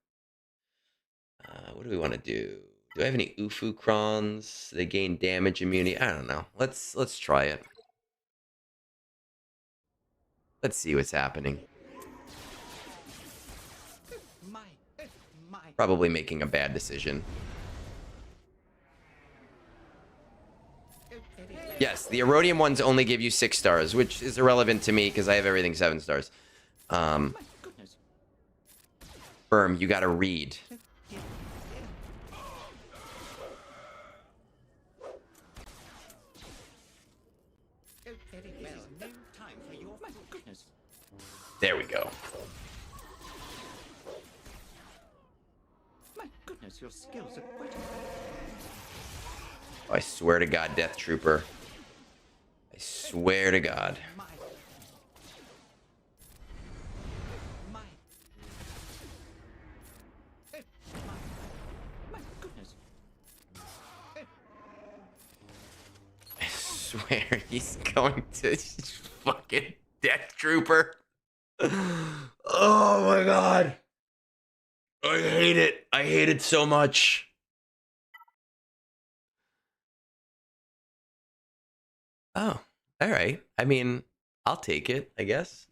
What do we want to do? Do I have any Ufu Crons? They gain damage immunity. I don't know. Let's try it. Let's see what's happening. Probably making a bad decision. Yes, the Erodium ones only give you 6 stars, which is irrelevant to me because I have everything 7 stars. Firm, you gotta read. There we go. My goodness, your skills are quite oh, I swear to God, Death Trooper. I swear to God. I swear he's going to fucking Death Trooper. Oh my God. I hate it. I hate it so much. Oh, all right. I mean, I'll take it, I guess.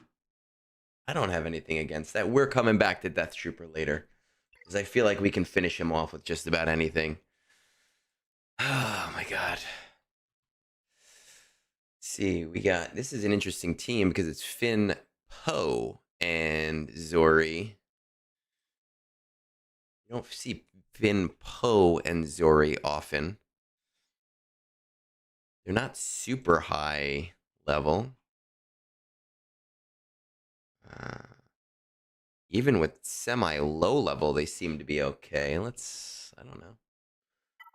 I don't have anything against that. We're coming back to Death Trooper later because I feel like we can finish him off with just about anything. Oh my God. Let's see, we got, this is an interesting team because it's Finn, Poe, and Zori. You don't see Finn, Poe, and Zori often. They're not super high level. Even with semi-low level, they seem to be okay. I don't know.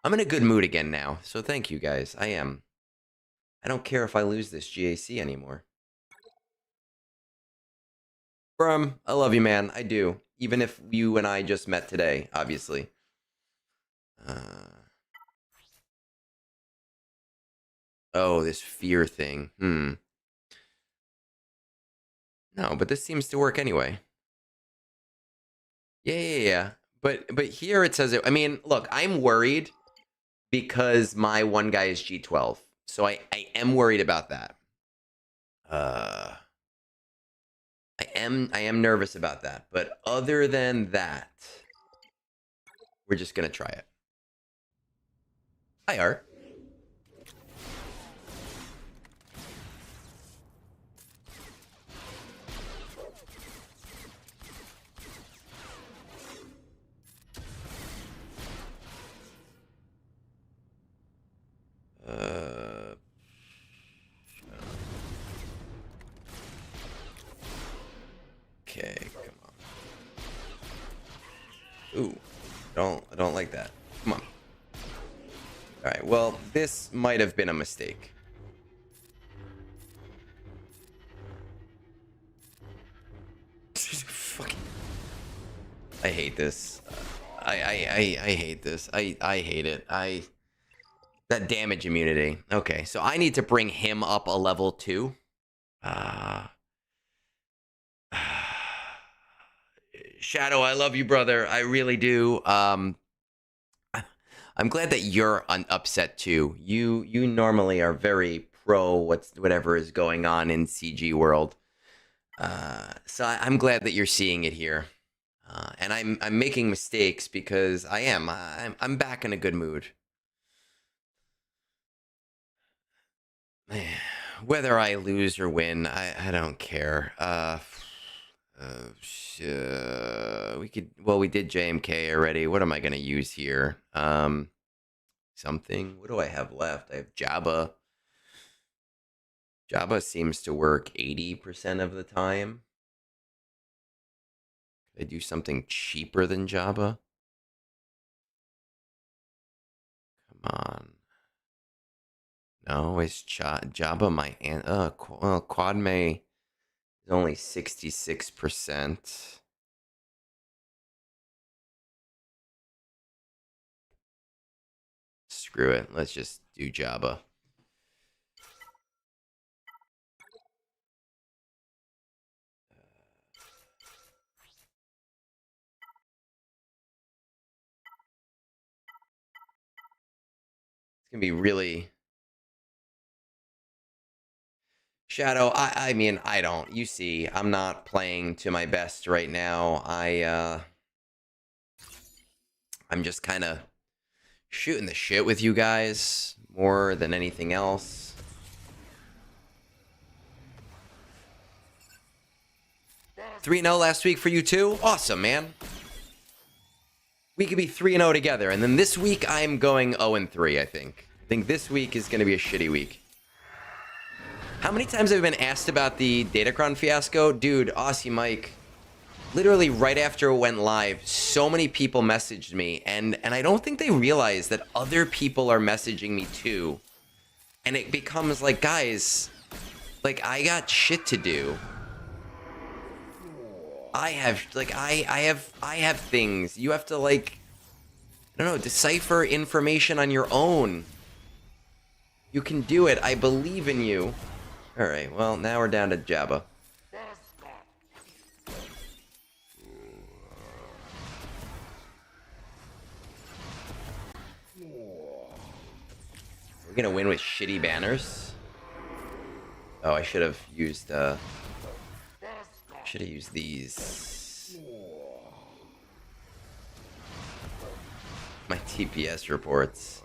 I'm in a good mood again now, so thank you guys. I am. I don't care if I lose this GAC anymore. Brum, I love you, man. I do. Even if you and I just met today, obviously. Oh, this fear thing. No, but this seems to work anyway. Yeah. But here it says it. I mean, look, I'm worried because my one guy is G12. So I am worried about that. I am nervous about that. But other than that, we're just gonna try it. Hi, Art. Okay, come on. Ooh, I don't like that. Come on. All right, well, this might have been a mistake. Fucking, I hate this. I hate this. I hate it. That damage immunity. Okay, so I need to bring him up a level 2. Shadow, I love you, brother. I really do. I'm glad that you're upset too. You normally are very pro whatever is going on in CG world. So I'm glad that you're seeing it here. And I'm making mistakes because I'm back in a good mood. Whether I lose or win, I don't care. We did JMK already. What am I gonna use here? Something. What do I have left? I have Jabba. Jabba seems to work 80% of the time. Could I do something cheaper than Jabba? Come on. No, it's Jabba my Quad May is only 66%. Screw it. Let's just do Jabba. It's gonna be really Shadow. I mean, I don't. You see, I'm not playing to my best right now. I'm just kind of shooting the shit with you guys more than anything else. Three 3-0 last week for you too. Awesome, man. We could be 3-0 together, and then this week I'm going 0-3. I think this week is going to be a shitty week. How many times have I been asked about the Datacron fiasco? Dude, Aussie Mike, literally right after it went live, so many people messaged me, and I don't think they realize that other people are messaging me too. And it becomes like, guys, like, I got shit to do. I have things. You have to, like, I don't know, decipher information on your own. You can do it. I believe in you. Alright, well, now we're down to Jabba. We're gonna win with shitty banners. Oh, I should have used these. My TPS reports.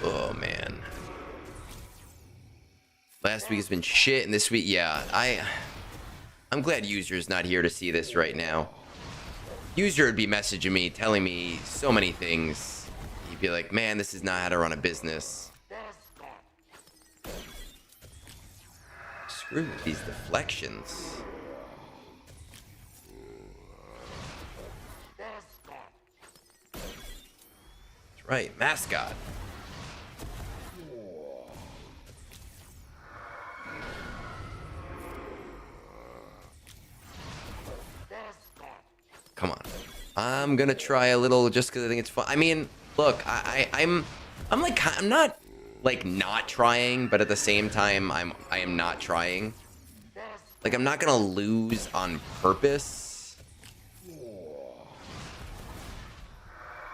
Oh man. Last week has been shit, and this week, yeah. I'm glad User's not here to see this right now. User would be messaging me, telling me so many things. He'd be like, man, this is not how to run a business. Screw these deflections. That's right, mascot. Come on. I'm gonna try a little just because I think it's fun. I mean, look, I'm not like not trying, but at the same time, I am not trying. Like, I'm not gonna lose on purpose.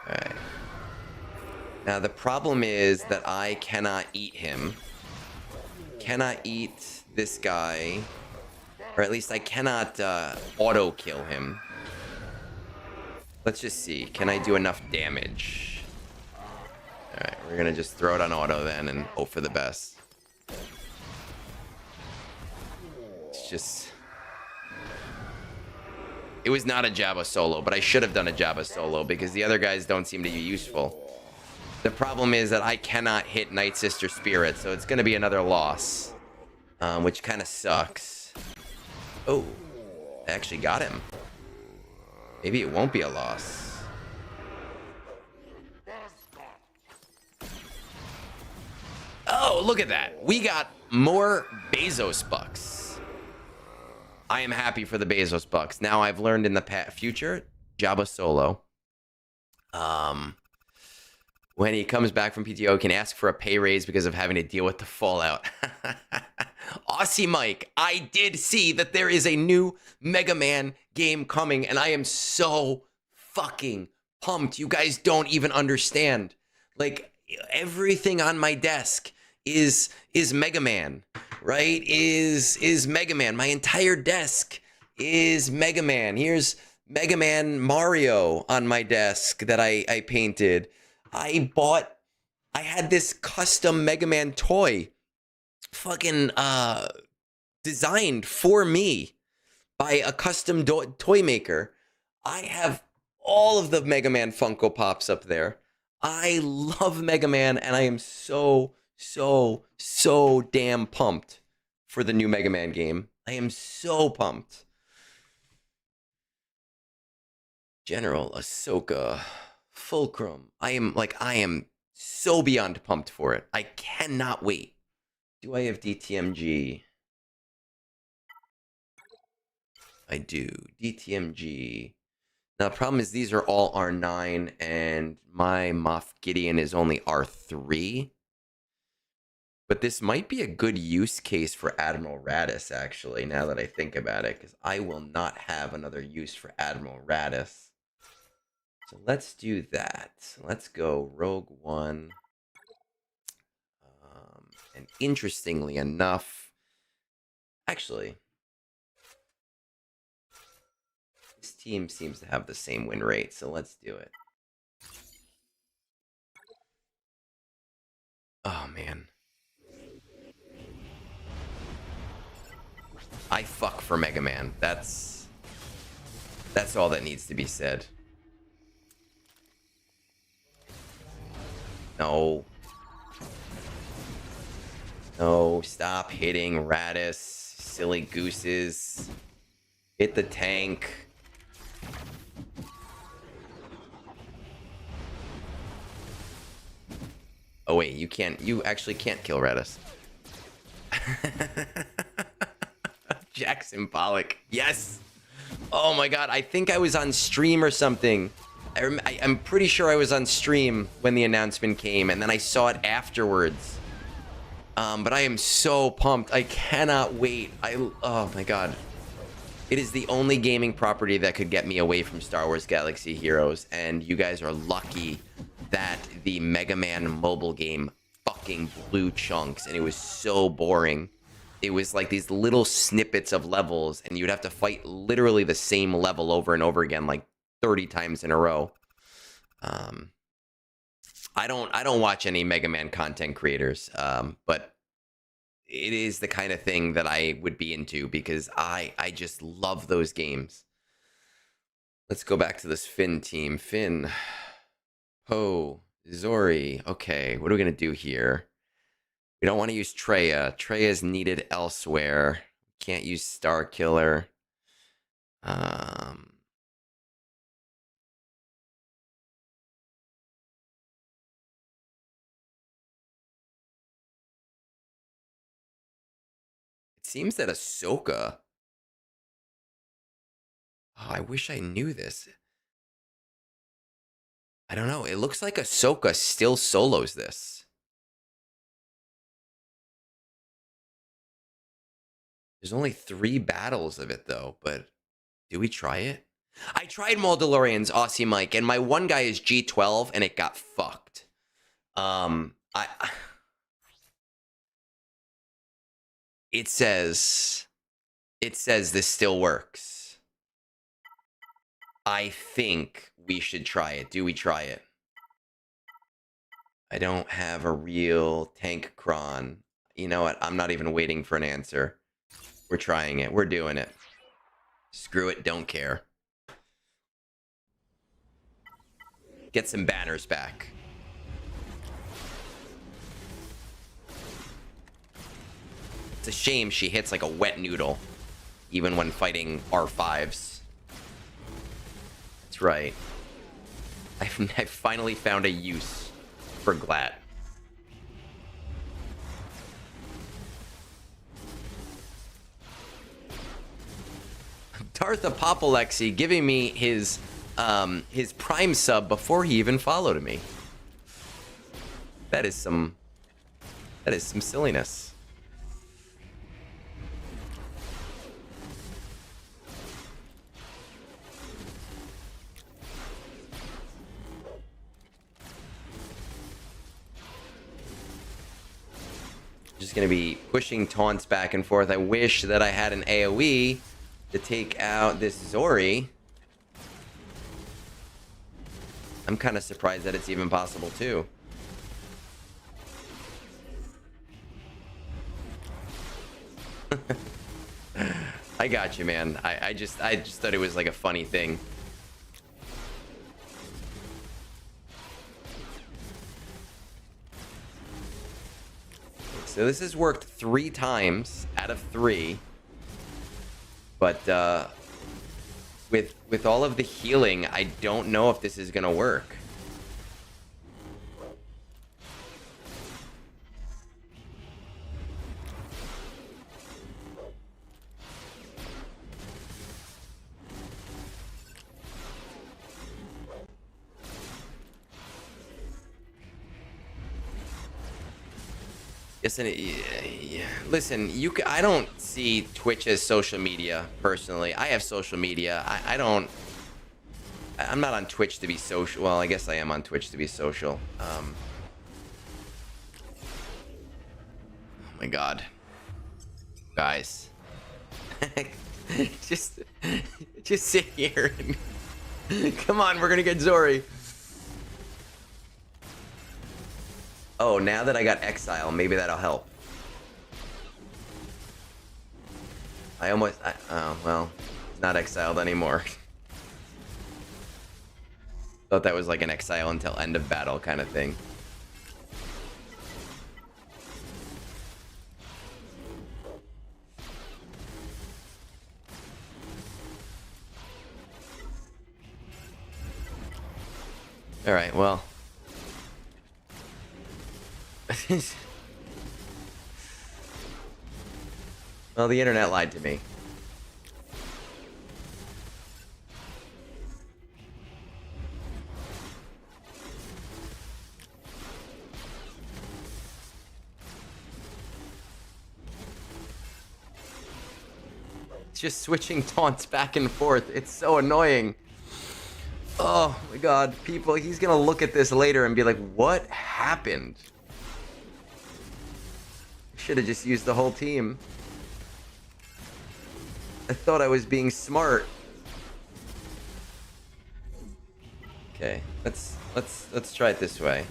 Alright. Now the problem is that I cannot eat him. Cannot eat this guy. Or at least I cannot auto kill him. Let's just see. Can I do enough damage? Alright, we're gonna just throw it on auto then and hope for the best. It's just... It was not a Jabba solo, but I should have done a Jabba solo because the other guys don't seem to be useful. The problem is that I cannot hit Night Sister Spirit, so it's gonna be another loss. Which kind of sucks. Oh, I actually got him. Maybe it won't be a loss. Oh, look at that. We got more Bezos bucks. I am happy for the Bezos bucks. Now I've learned in the future, Jabba solo. When he comes back from PTO, he can ask for a pay raise because of having to deal with the fallout. Aussie Mike, I did see that there is a new Mega Man game coming, and I am so fucking pumped. You guys don't even understand. Like, everything on my desk is Mega Man, right? Is Mega Man. My entire desk is Mega Man. Here's Mega Man Mario on my desk that I painted. I had this custom Mega Man toy fucking designed for me by a custom toy maker. I have all of the Mega Man Funko Pops up there. I love Mega Man, and I am so damn pumped for the new Mega Man game. I am so pumped. General Ahsoka, Fulcrum. I am so beyond pumped for it. I cannot wait. Do I have DTMG? I do. DTMG. Now, the problem is these are all R9, and my Moff Gideon is only R3. But this might be a good use case for Admiral Raddus, actually, now that I think about it, because I will not have another use for Admiral Raddus. So let's do that. Let's go Rogue One. And interestingly enough, actually, this team seems to have the same win rate, so let's do it. Oh, man. I fuck for Mega Man. That's all that needs to be said. No. No, stop hitting Raddus, silly gooses. Hit the tank. Oh wait, you actually can't kill Raddus. Jackson Pollock. Yes. Oh my god, I think I was on stream or something. I'm pretty sure I was on stream when the announcement came, and then I saw it afterwards. But I am so pumped. I cannot wait. Oh my god. It is the only gaming property that could get me away from Star Wars Galaxy Heroes, and you guys are lucky that the Mega Man mobile game fucking blew chunks, and it was so boring. It was like these little snippets of levels, and you'd have to fight literally the same level over and over again, like 30 times in a row. I don't watch any Mega Man content creators, but it is the kind of thing that I would be into because I just love those games. Let's go back to this Finn team. Finn, Poe, Zori. Okay, what are we gonna do here? We don't want to use Traya. Traya is needed elsewhere. Can't use Star Killer. It seems that Ahsoka... Oh, I wish I knew this. I don't know. It looks like Ahsoka still solos this. There's only 3 battles of it, though, but do we try it? I tried Mandalorian's Aussie Mike, and my one guy is G12, and it got fucked. It says this still works. I think we should try it. Do we try it? I don't have a real tank cron. You know what? I'm not even waiting for an answer. We're trying it. We're doing it. Screw it. Don't care. Get some banners back. It's a shame she hits like a wet noodle, even when fighting R5s. That's right. I've finally found a use for Glat. Darth Apopalexy giving me his Prime sub before he even followed me. That is some silliness. just going to be pushing taunts back and forth. I wish that I had an AoE to take out this Zori. I'm kind of surprised that it's even possible, too. I got you, man. I just thought it was like a funny thing. So this has worked 3 times out of 3. But with all of the healing, I don't know if this is gonna work. Listen, I don't see Twitch as social media, personally. I have social media. I'm not on Twitch to be social. Well, I guess I am on Twitch to be social. Oh my god. Guys. just sit here and come on, we're gonna get Zori. Oh, now that I got Exile, maybe that'll help. Oh, well, it's not exiled anymore. Thought that was like an exile until end of battle kind of thing. All right, well. Well, the internet lied to me. It's just switching taunts back and forth. It's so annoying. Oh my god, people, he's gonna look at this later and be like, what happened? Should have just used the whole team. I thought I was being smart. Okay, let's try it this way.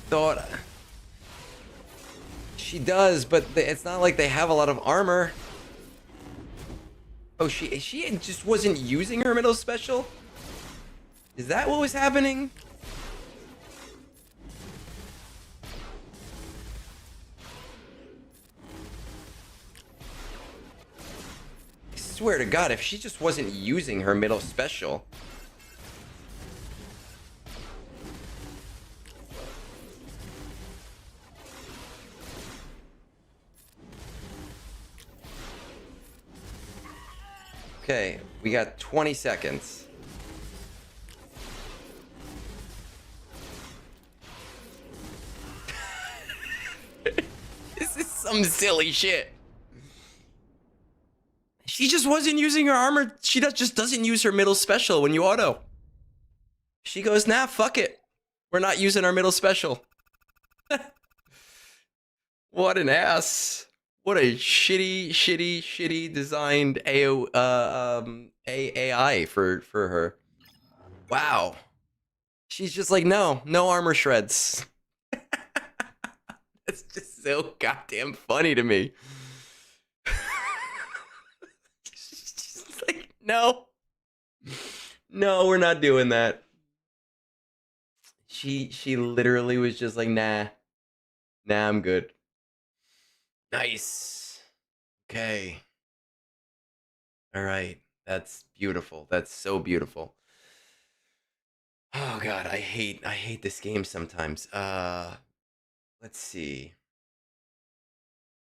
Thought she does, but it's not like they have a lot of armor. Oh, she just wasn't using her middle special? Is that what was happening? I swear to God, if she just wasn't using her middle special. Okay, we got 20 seconds. This is some silly shit. She just wasn't using her armor. She just doesn't use her middle special when you auto. She goes, nah, fuck it. We're not using our middle special. What an ass. What a shitty designed AI for her. Wow. She's just like, no armor shreds. That's just so goddamn funny to me. She's just like, no, we're not doing that. She literally was just like, nah, I'm good. Nice. Okay. All right. That's beautiful. That's so beautiful. Oh god, I hate this game sometimes. Let's see.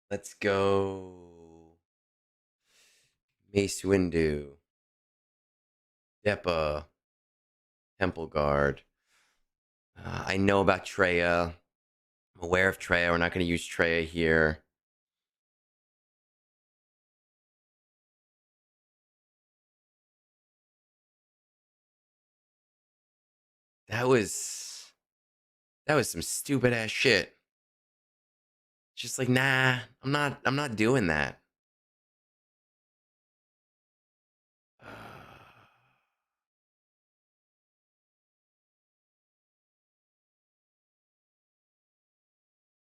Let's go. Mace Windu. Depa. Temple Guard. I know about Treya. I'm aware of Treya. We're not going to use Treya here. That was some stupid ass shit. Just like, nah, I'm not doing that.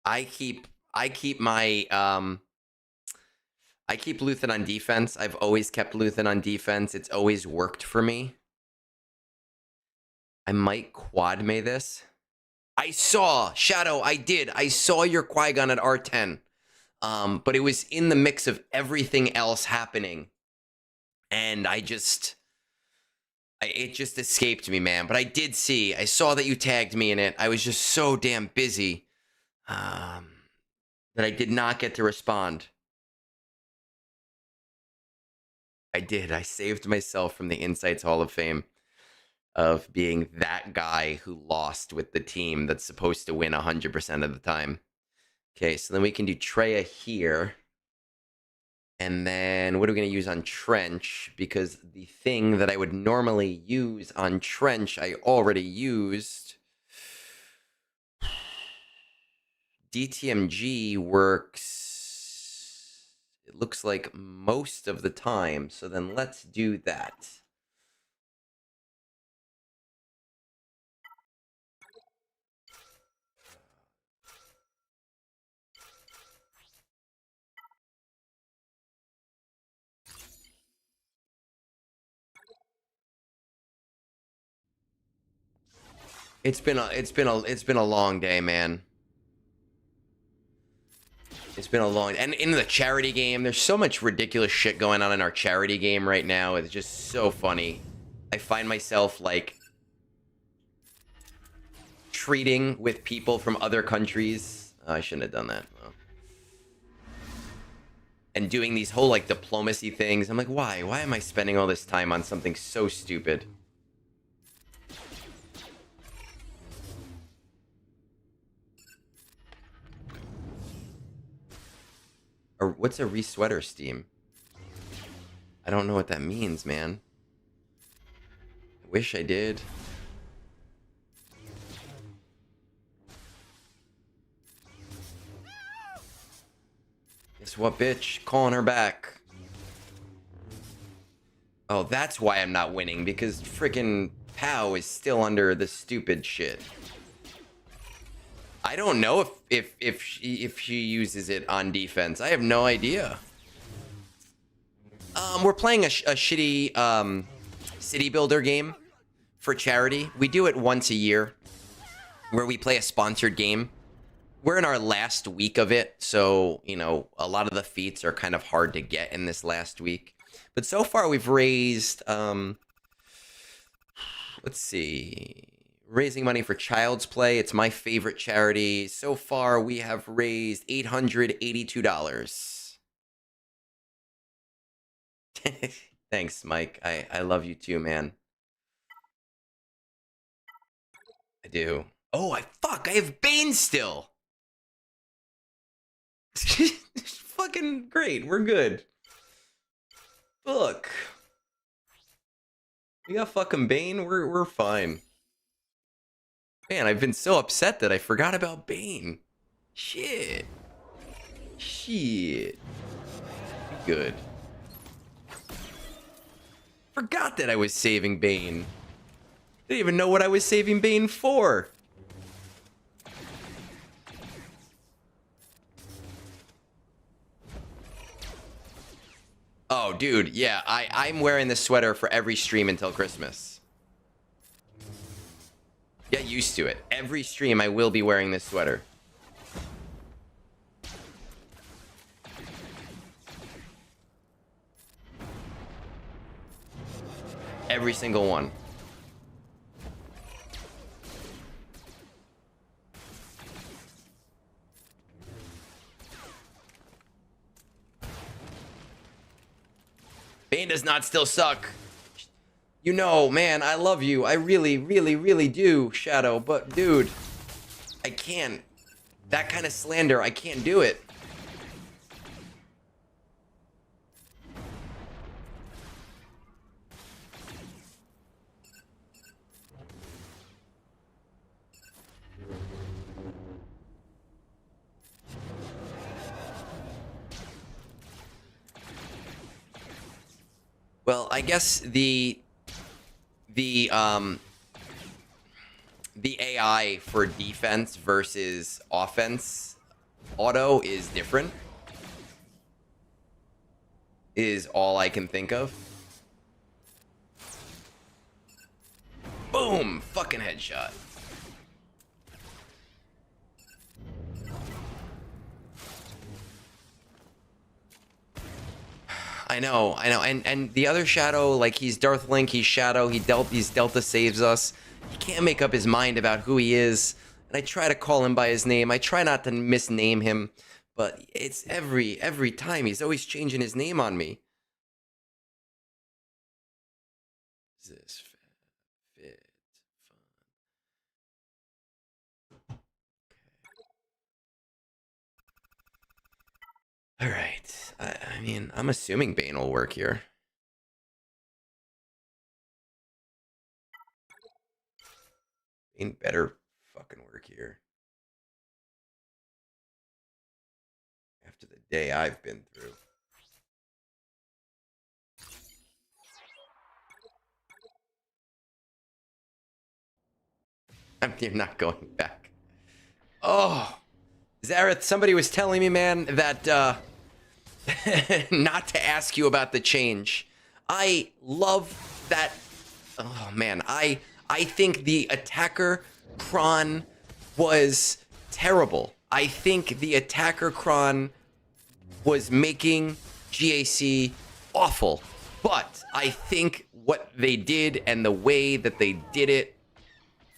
I keep my I keep Luthen on defense. I've always kept Luthen on defense. It's always worked for me. I might quad may this. I saw Shadow. I saw your Qui-Gon at R10. But it was in the mix of everything else happening, and it just escaped me, man. But I saw that you tagged me in it. I was just so damn busy that I did not get to respond. I saved myself from the Insights Hall of Fame of being that guy who lost with the team that's supposed to win 100% of the time. Okay, so then we can do Treya here. And then what are we going to use on Trench? Because the thing that I would normally use on Trench, I already used. DTMG works, it looks like, most of the time. So then let's do that. It's been a long day, man. It's been a long, and in the charity game, there's so much ridiculous shit going on in our charity game right now. It's just so funny. I find myself like treating with people from other countries. Oh, I shouldn't have done that. Well. And doing these whole like diplomacy things. I'm like, why? Why am I spending all this time on something so stupid? Or what's a re-sweater steam? I don't know what that means, man. I wish I did. Guess what, bitch? Calling her back. Oh, that's why I'm not winning, because freaking Pow is still under the stupid shit. I don't know if she uses it on defense. I have no idea. We're playing a shitty city builder game for charity. We do it once a year, where we play a sponsored game. We're in our last week of it, so you know a lot of the feats are kind of hard to get in this last week. But so far we've raised, let's see. Raising money for Child's Play. It's my favorite charity. So far, we have raised $882. Thanks, Mike. I love you too, man. I do. Oh, fuck, I have Bane still. Fucking great. We're good. Look. We got fucking Bane. We're fine. Man, I've been so upset that I forgot about Bane. Shit. Good. Forgot that I was saving Bane. Didn't even know what I was saving Bane for. Oh, dude, yeah, I'm wearing this sweater for every stream until Christmas. Get used to it. Every stream I will be wearing this sweater. Every single one. not still suck? You know, man, I love you. I really, really, really do, Shadow. But, dude, I can't. That kind of slander, I can't do it. Well, I guess the AI for defense versus offense auto is different. Is all I can think of. Boom! Fucking headshot. I know, and the other Shadow, like, he's Darth Link, he's Shadow, he's Delta saves us. He can't make up his mind about who he is, and I try to call him by his name. I try not to misname him, but it's every time he's always changing his name on me. Is this fit fun? Okay. All right. I mean, I'm assuming Bane will work here. Bane better fucking work here. After the day I've been through. You're not going back. Oh, Zareth, somebody was telling me, man, that not to ask you about the change. I love that. Oh man, I think the attacker Kron was terrible. I think the attacker Kron was making GAC awful. But I think what they did and the way that they did it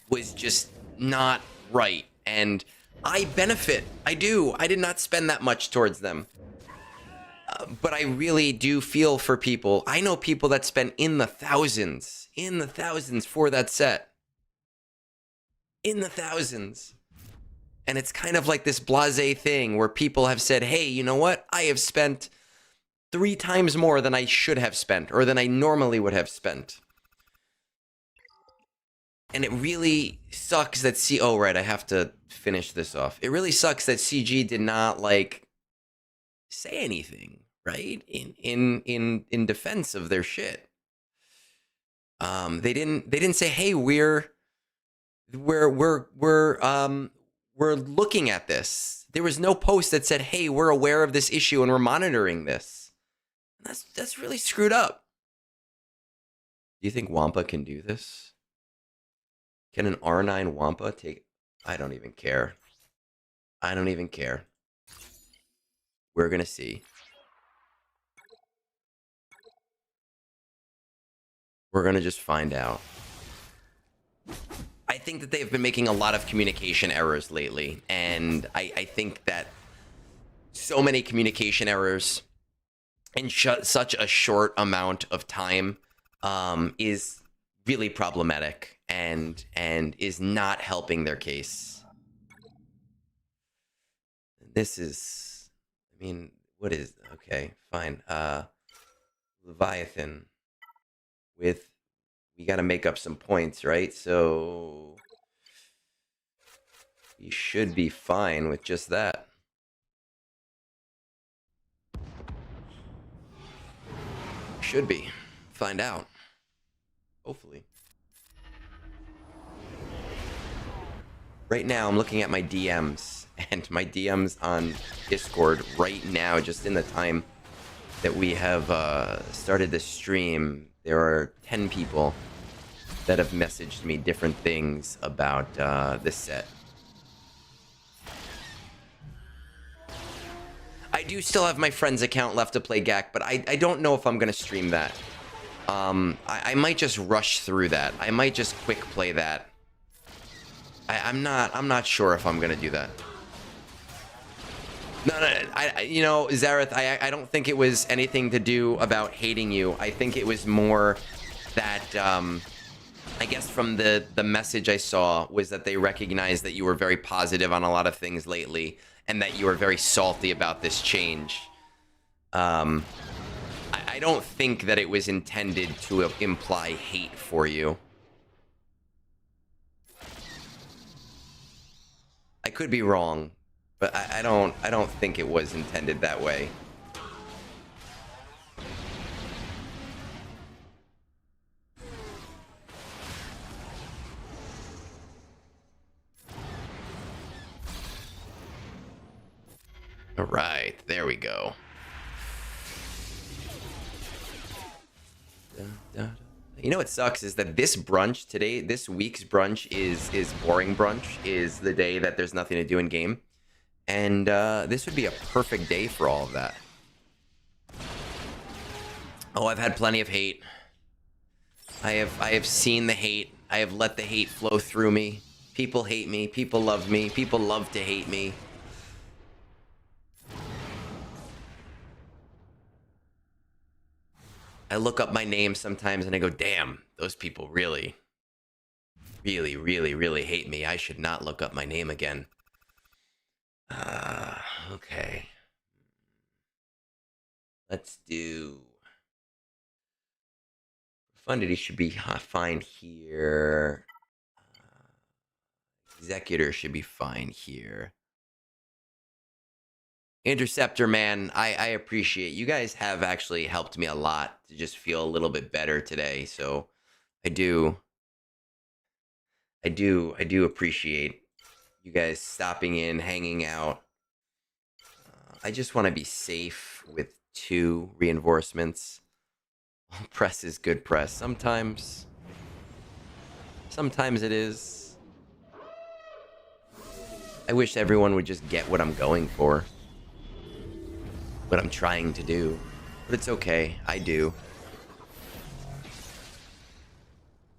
was just not right. And I benefit. I do. I did not spend that much towards them. But I really do feel for people. I know people that spent in the thousands for that set. In the thousands. And it's kind of like this blasé thing where people have said, hey, you know what? I have spent 3 times more than I should have spent, or than I normally would have spent. And it really sucks that oh, right, I have to finish this off. It really sucks that CG did not, like, say anything, right? In defense of their shit. They didn't say, hey, we're looking at this. There was no post that said, hey, we're aware of this issue and we're monitoring this. And that's really screwed up. Do you think Wampa can do this? Can an R9 Wampa take... I don't even care. I don't even care. We're gonna see. We're gonna just find out. I think that they've been making a lot of communication errors lately, and I think that so many communication errors in such a short amount of time is really problematic and is not helping their case. This is, I mean, what is, okay, fine. Leviathan with, we got to make up some points, right? So you should be fine with just that. Should be. Find out. Hopefully. Right now, I'm looking at my DMs, and my DMs on Discord right now, just in the time that we have started this stream, there are 10 people that have messaged me different things about this set. I do still have my friend's account left to play GAC, but I don't know if I'm going to stream that. I might just rush through that. I might just quick play that. I'm not sure if I'm going to do that. No, no, you know, Zareth, I don't think it was anything to do about hating you. I think it was more that, I guess from the message I saw was that they recognized that you were very positive on a lot of things lately, and that you were very salty about this change. I don't think that it was intended to imply hate for you. I could be wrong, but I don't think it was intended that way. All right, there we go. You know what sucks is that this brunch today, this week's brunch is boring brunch, is the day that there's nothing to do in game. And this would be a perfect day for all of that. Oh, I've had plenty of hate. I have seen the hate. I have let the hate flow through me. People hate me. People love me. People love to hate me. I look up my name sometimes and I go, damn, those people really, really, really, really hate me. I should not look up my name again. Okay. Let's do... Profundity should be fine here. Executor should be fine here. Interceptor, man, I appreciate you guys have actually helped me a lot to just feel a little bit better today. So I do appreciate you guys stopping in, hanging out. I just want to be safe with 2 reinforcements. Press is good press. Sometimes it is. I wish everyone would just get what I'm going for. What I'm trying to do. But it's okay. I do.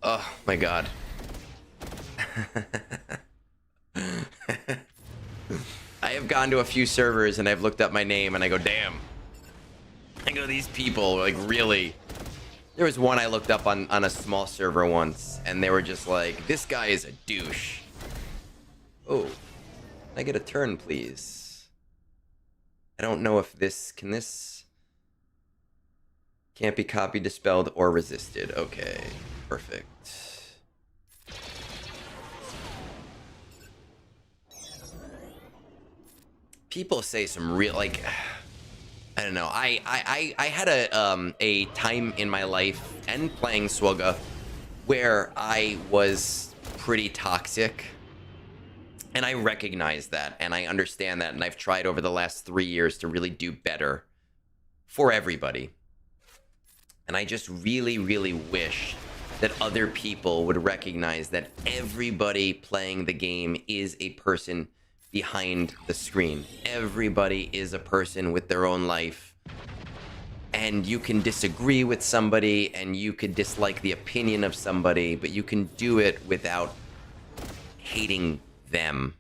Oh my god. I have gone to a few servers and I've looked up my name and I go, damn. I go, these people, like, really. There was one I looked up on a small server once and they were just like, this guy is a douche. Oh, can I get a turn, please? I don't know if this... Can this... Can't be copied, dispelled, or resisted. Okay, perfect. People say some real, like... I don't know. I had a time in my life and playing Swugga where I was pretty toxic. And I recognize that, and I understand that, and I've tried over the last 3 years to really do better for everybody. And I just really, really wish that other people would recognize that everybody playing the game is a person behind the screen. Everybody is a person with their own life. And you can disagree with somebody, and you could dislike the opinion of somebody, but you can do it without hating them.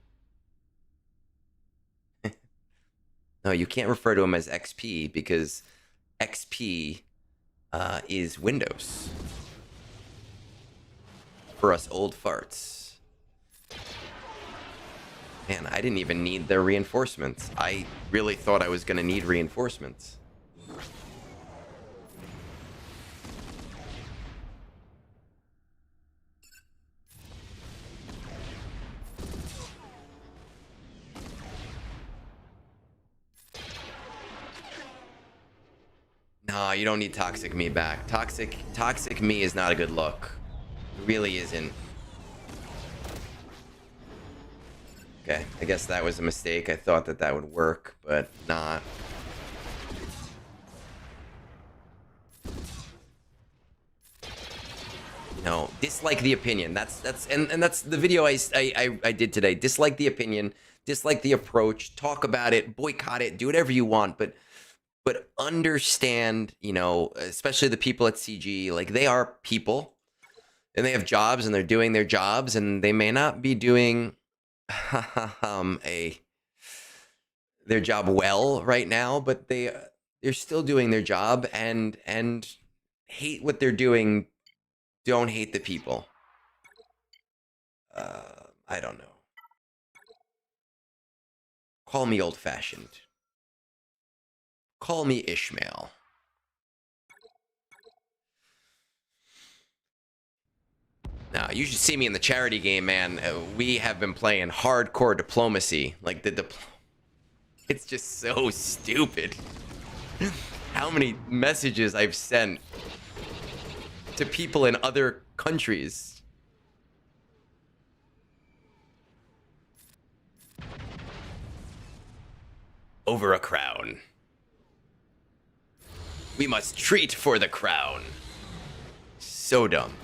No, you can't refer to them as XP because XP is Windows for us old farts. Man, I didn't even need their reinforcements. I really thought I was going to need reinforcements. No, you don't need toxic me back. Toxic me is not a good look. It really isn't. Okay, I guess that was a mistake. I thought that that would work, but not. No, dislike the opinion. That's the video I did today. Dislike the opinion, dislike the approach, talk about it, boycott it, do whatever you want, but understand, you know, especially the people at CG, like, they are people and they have jobs and they're doing their jobs and they may not be doing their job well right now, but they're still doing their job and hate what they're doing. Don't hate the people. I don't know. Call me old-fashioned. Call me Ishmael. Now, you should see me in the charity game, man. We have been playing hardcore diplomacy. Like, it's just so stupid. How many messages I've sent to people in other countries. Over a crown. We must treat for the crown. So dumb.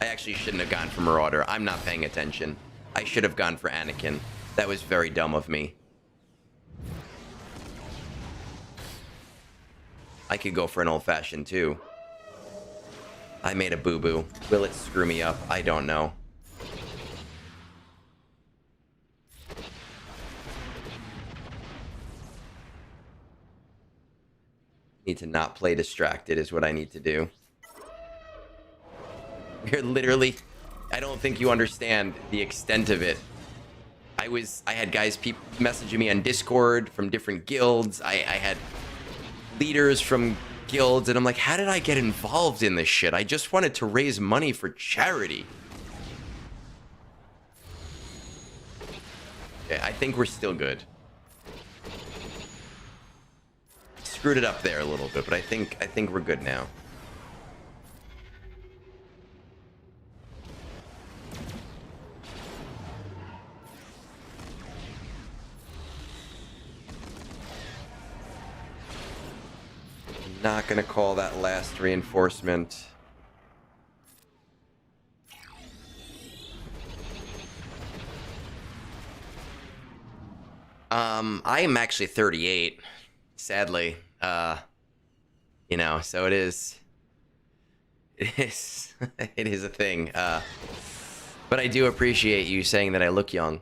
I actually shouldn't have gone for Marauder. I'm not paying attention. I should have gone for Anakin. That was very dumb of me. I could go for an old-fashioned too. I made a boo-boo. Will it screw me up? I don't know. Need to not play distracted is what I need to do. We're literally... I don't think you understand the extent of it. I had guys messaging me on Discord from different guilds. I had leaders from guilds, and I'm like, how did I get involved in this shit? I just wanted to raise money for charity. Okay, I think we're still good. Screwed it up there a little bit, but I think we're good now. Not gonna call that last reinforcement. I am actually 38, sadly. You know, so it is it is a thing. But I do appreciate you saying that I look young.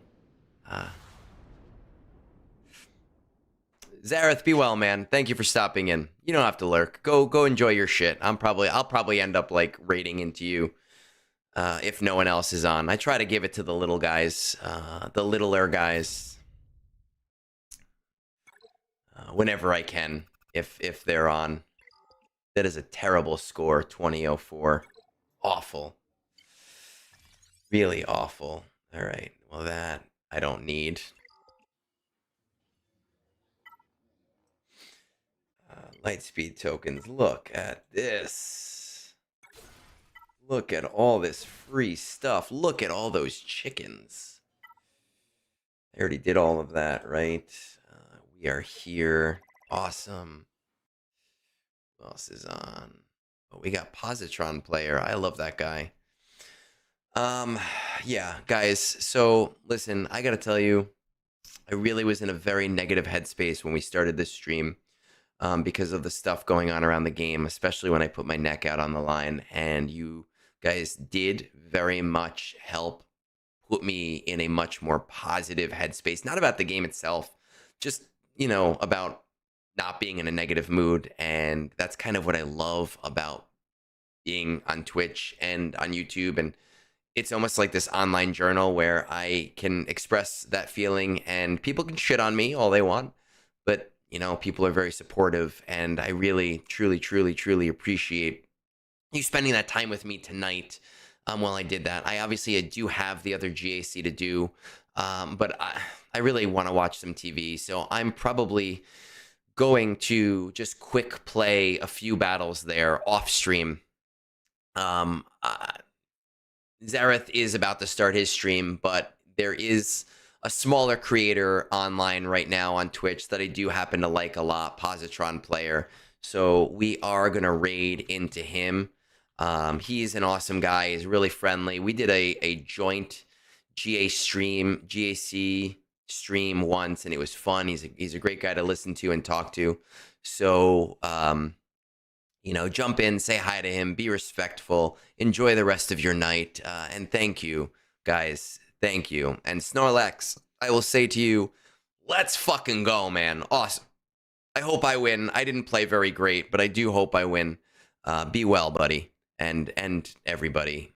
Zareth, be well, man. Thank you for stopping in. You don't have to lurk. Go enjoy your shit. I'll probably end up like raiding into you if no one else is on. I try to give it to the little guys, the littler guys, whenever I can, if they're on. That is a terrible score, 2004. Awful. Really awful. All right. Well, that I don't need. Lightspeed tokens. Look at this. Look at all this free stuff. Look at all those chickens. I already did all of that, right? We are here. Awesome. Who else is on? Oh, we got Positron player. I love that guy. Yeah, guys. So, listen, I gotta tell you, I really was in a very negative headspace when we started this stream. Because of the stuff going on around the game, especially when I put my neck out on the line. And you guys did very much help put me in a much more positive headspace. Not about the game itself, just, you know, about not being in a negative mood. And that's kind of what I love about being on Twitch and on YouTube. And it's almost like this online journal where I can express that feeling, and people can shit on me all they want. But you know, people are very supportive, and I really, truly, truly, truly appreciate you spending that time with me tonight while I did that. I do have the other GAC to do, but I really want to watch some TV, so I'm probably going to just quick play a few battles there off stream. Zareth is about to start his stream, but there is a smaller creator online right now on Twitch that I do happen to like a lot, Positron player. So we are going to raid into him. He's an awesome guy. He's really friendly. We did a joint GAC stream once, and it was fun. He's a great guy to listen to and talk to. So, you know, jump in, say hi to him, be respectful, enjoy the rest of your night, and thank you, guys. Thank you. And Snorlax, I will say to you, Let's fucking go, man. Awesome. I hope I win. I didn't play very great, but I do hope I win. Be well, buddy, and everybody.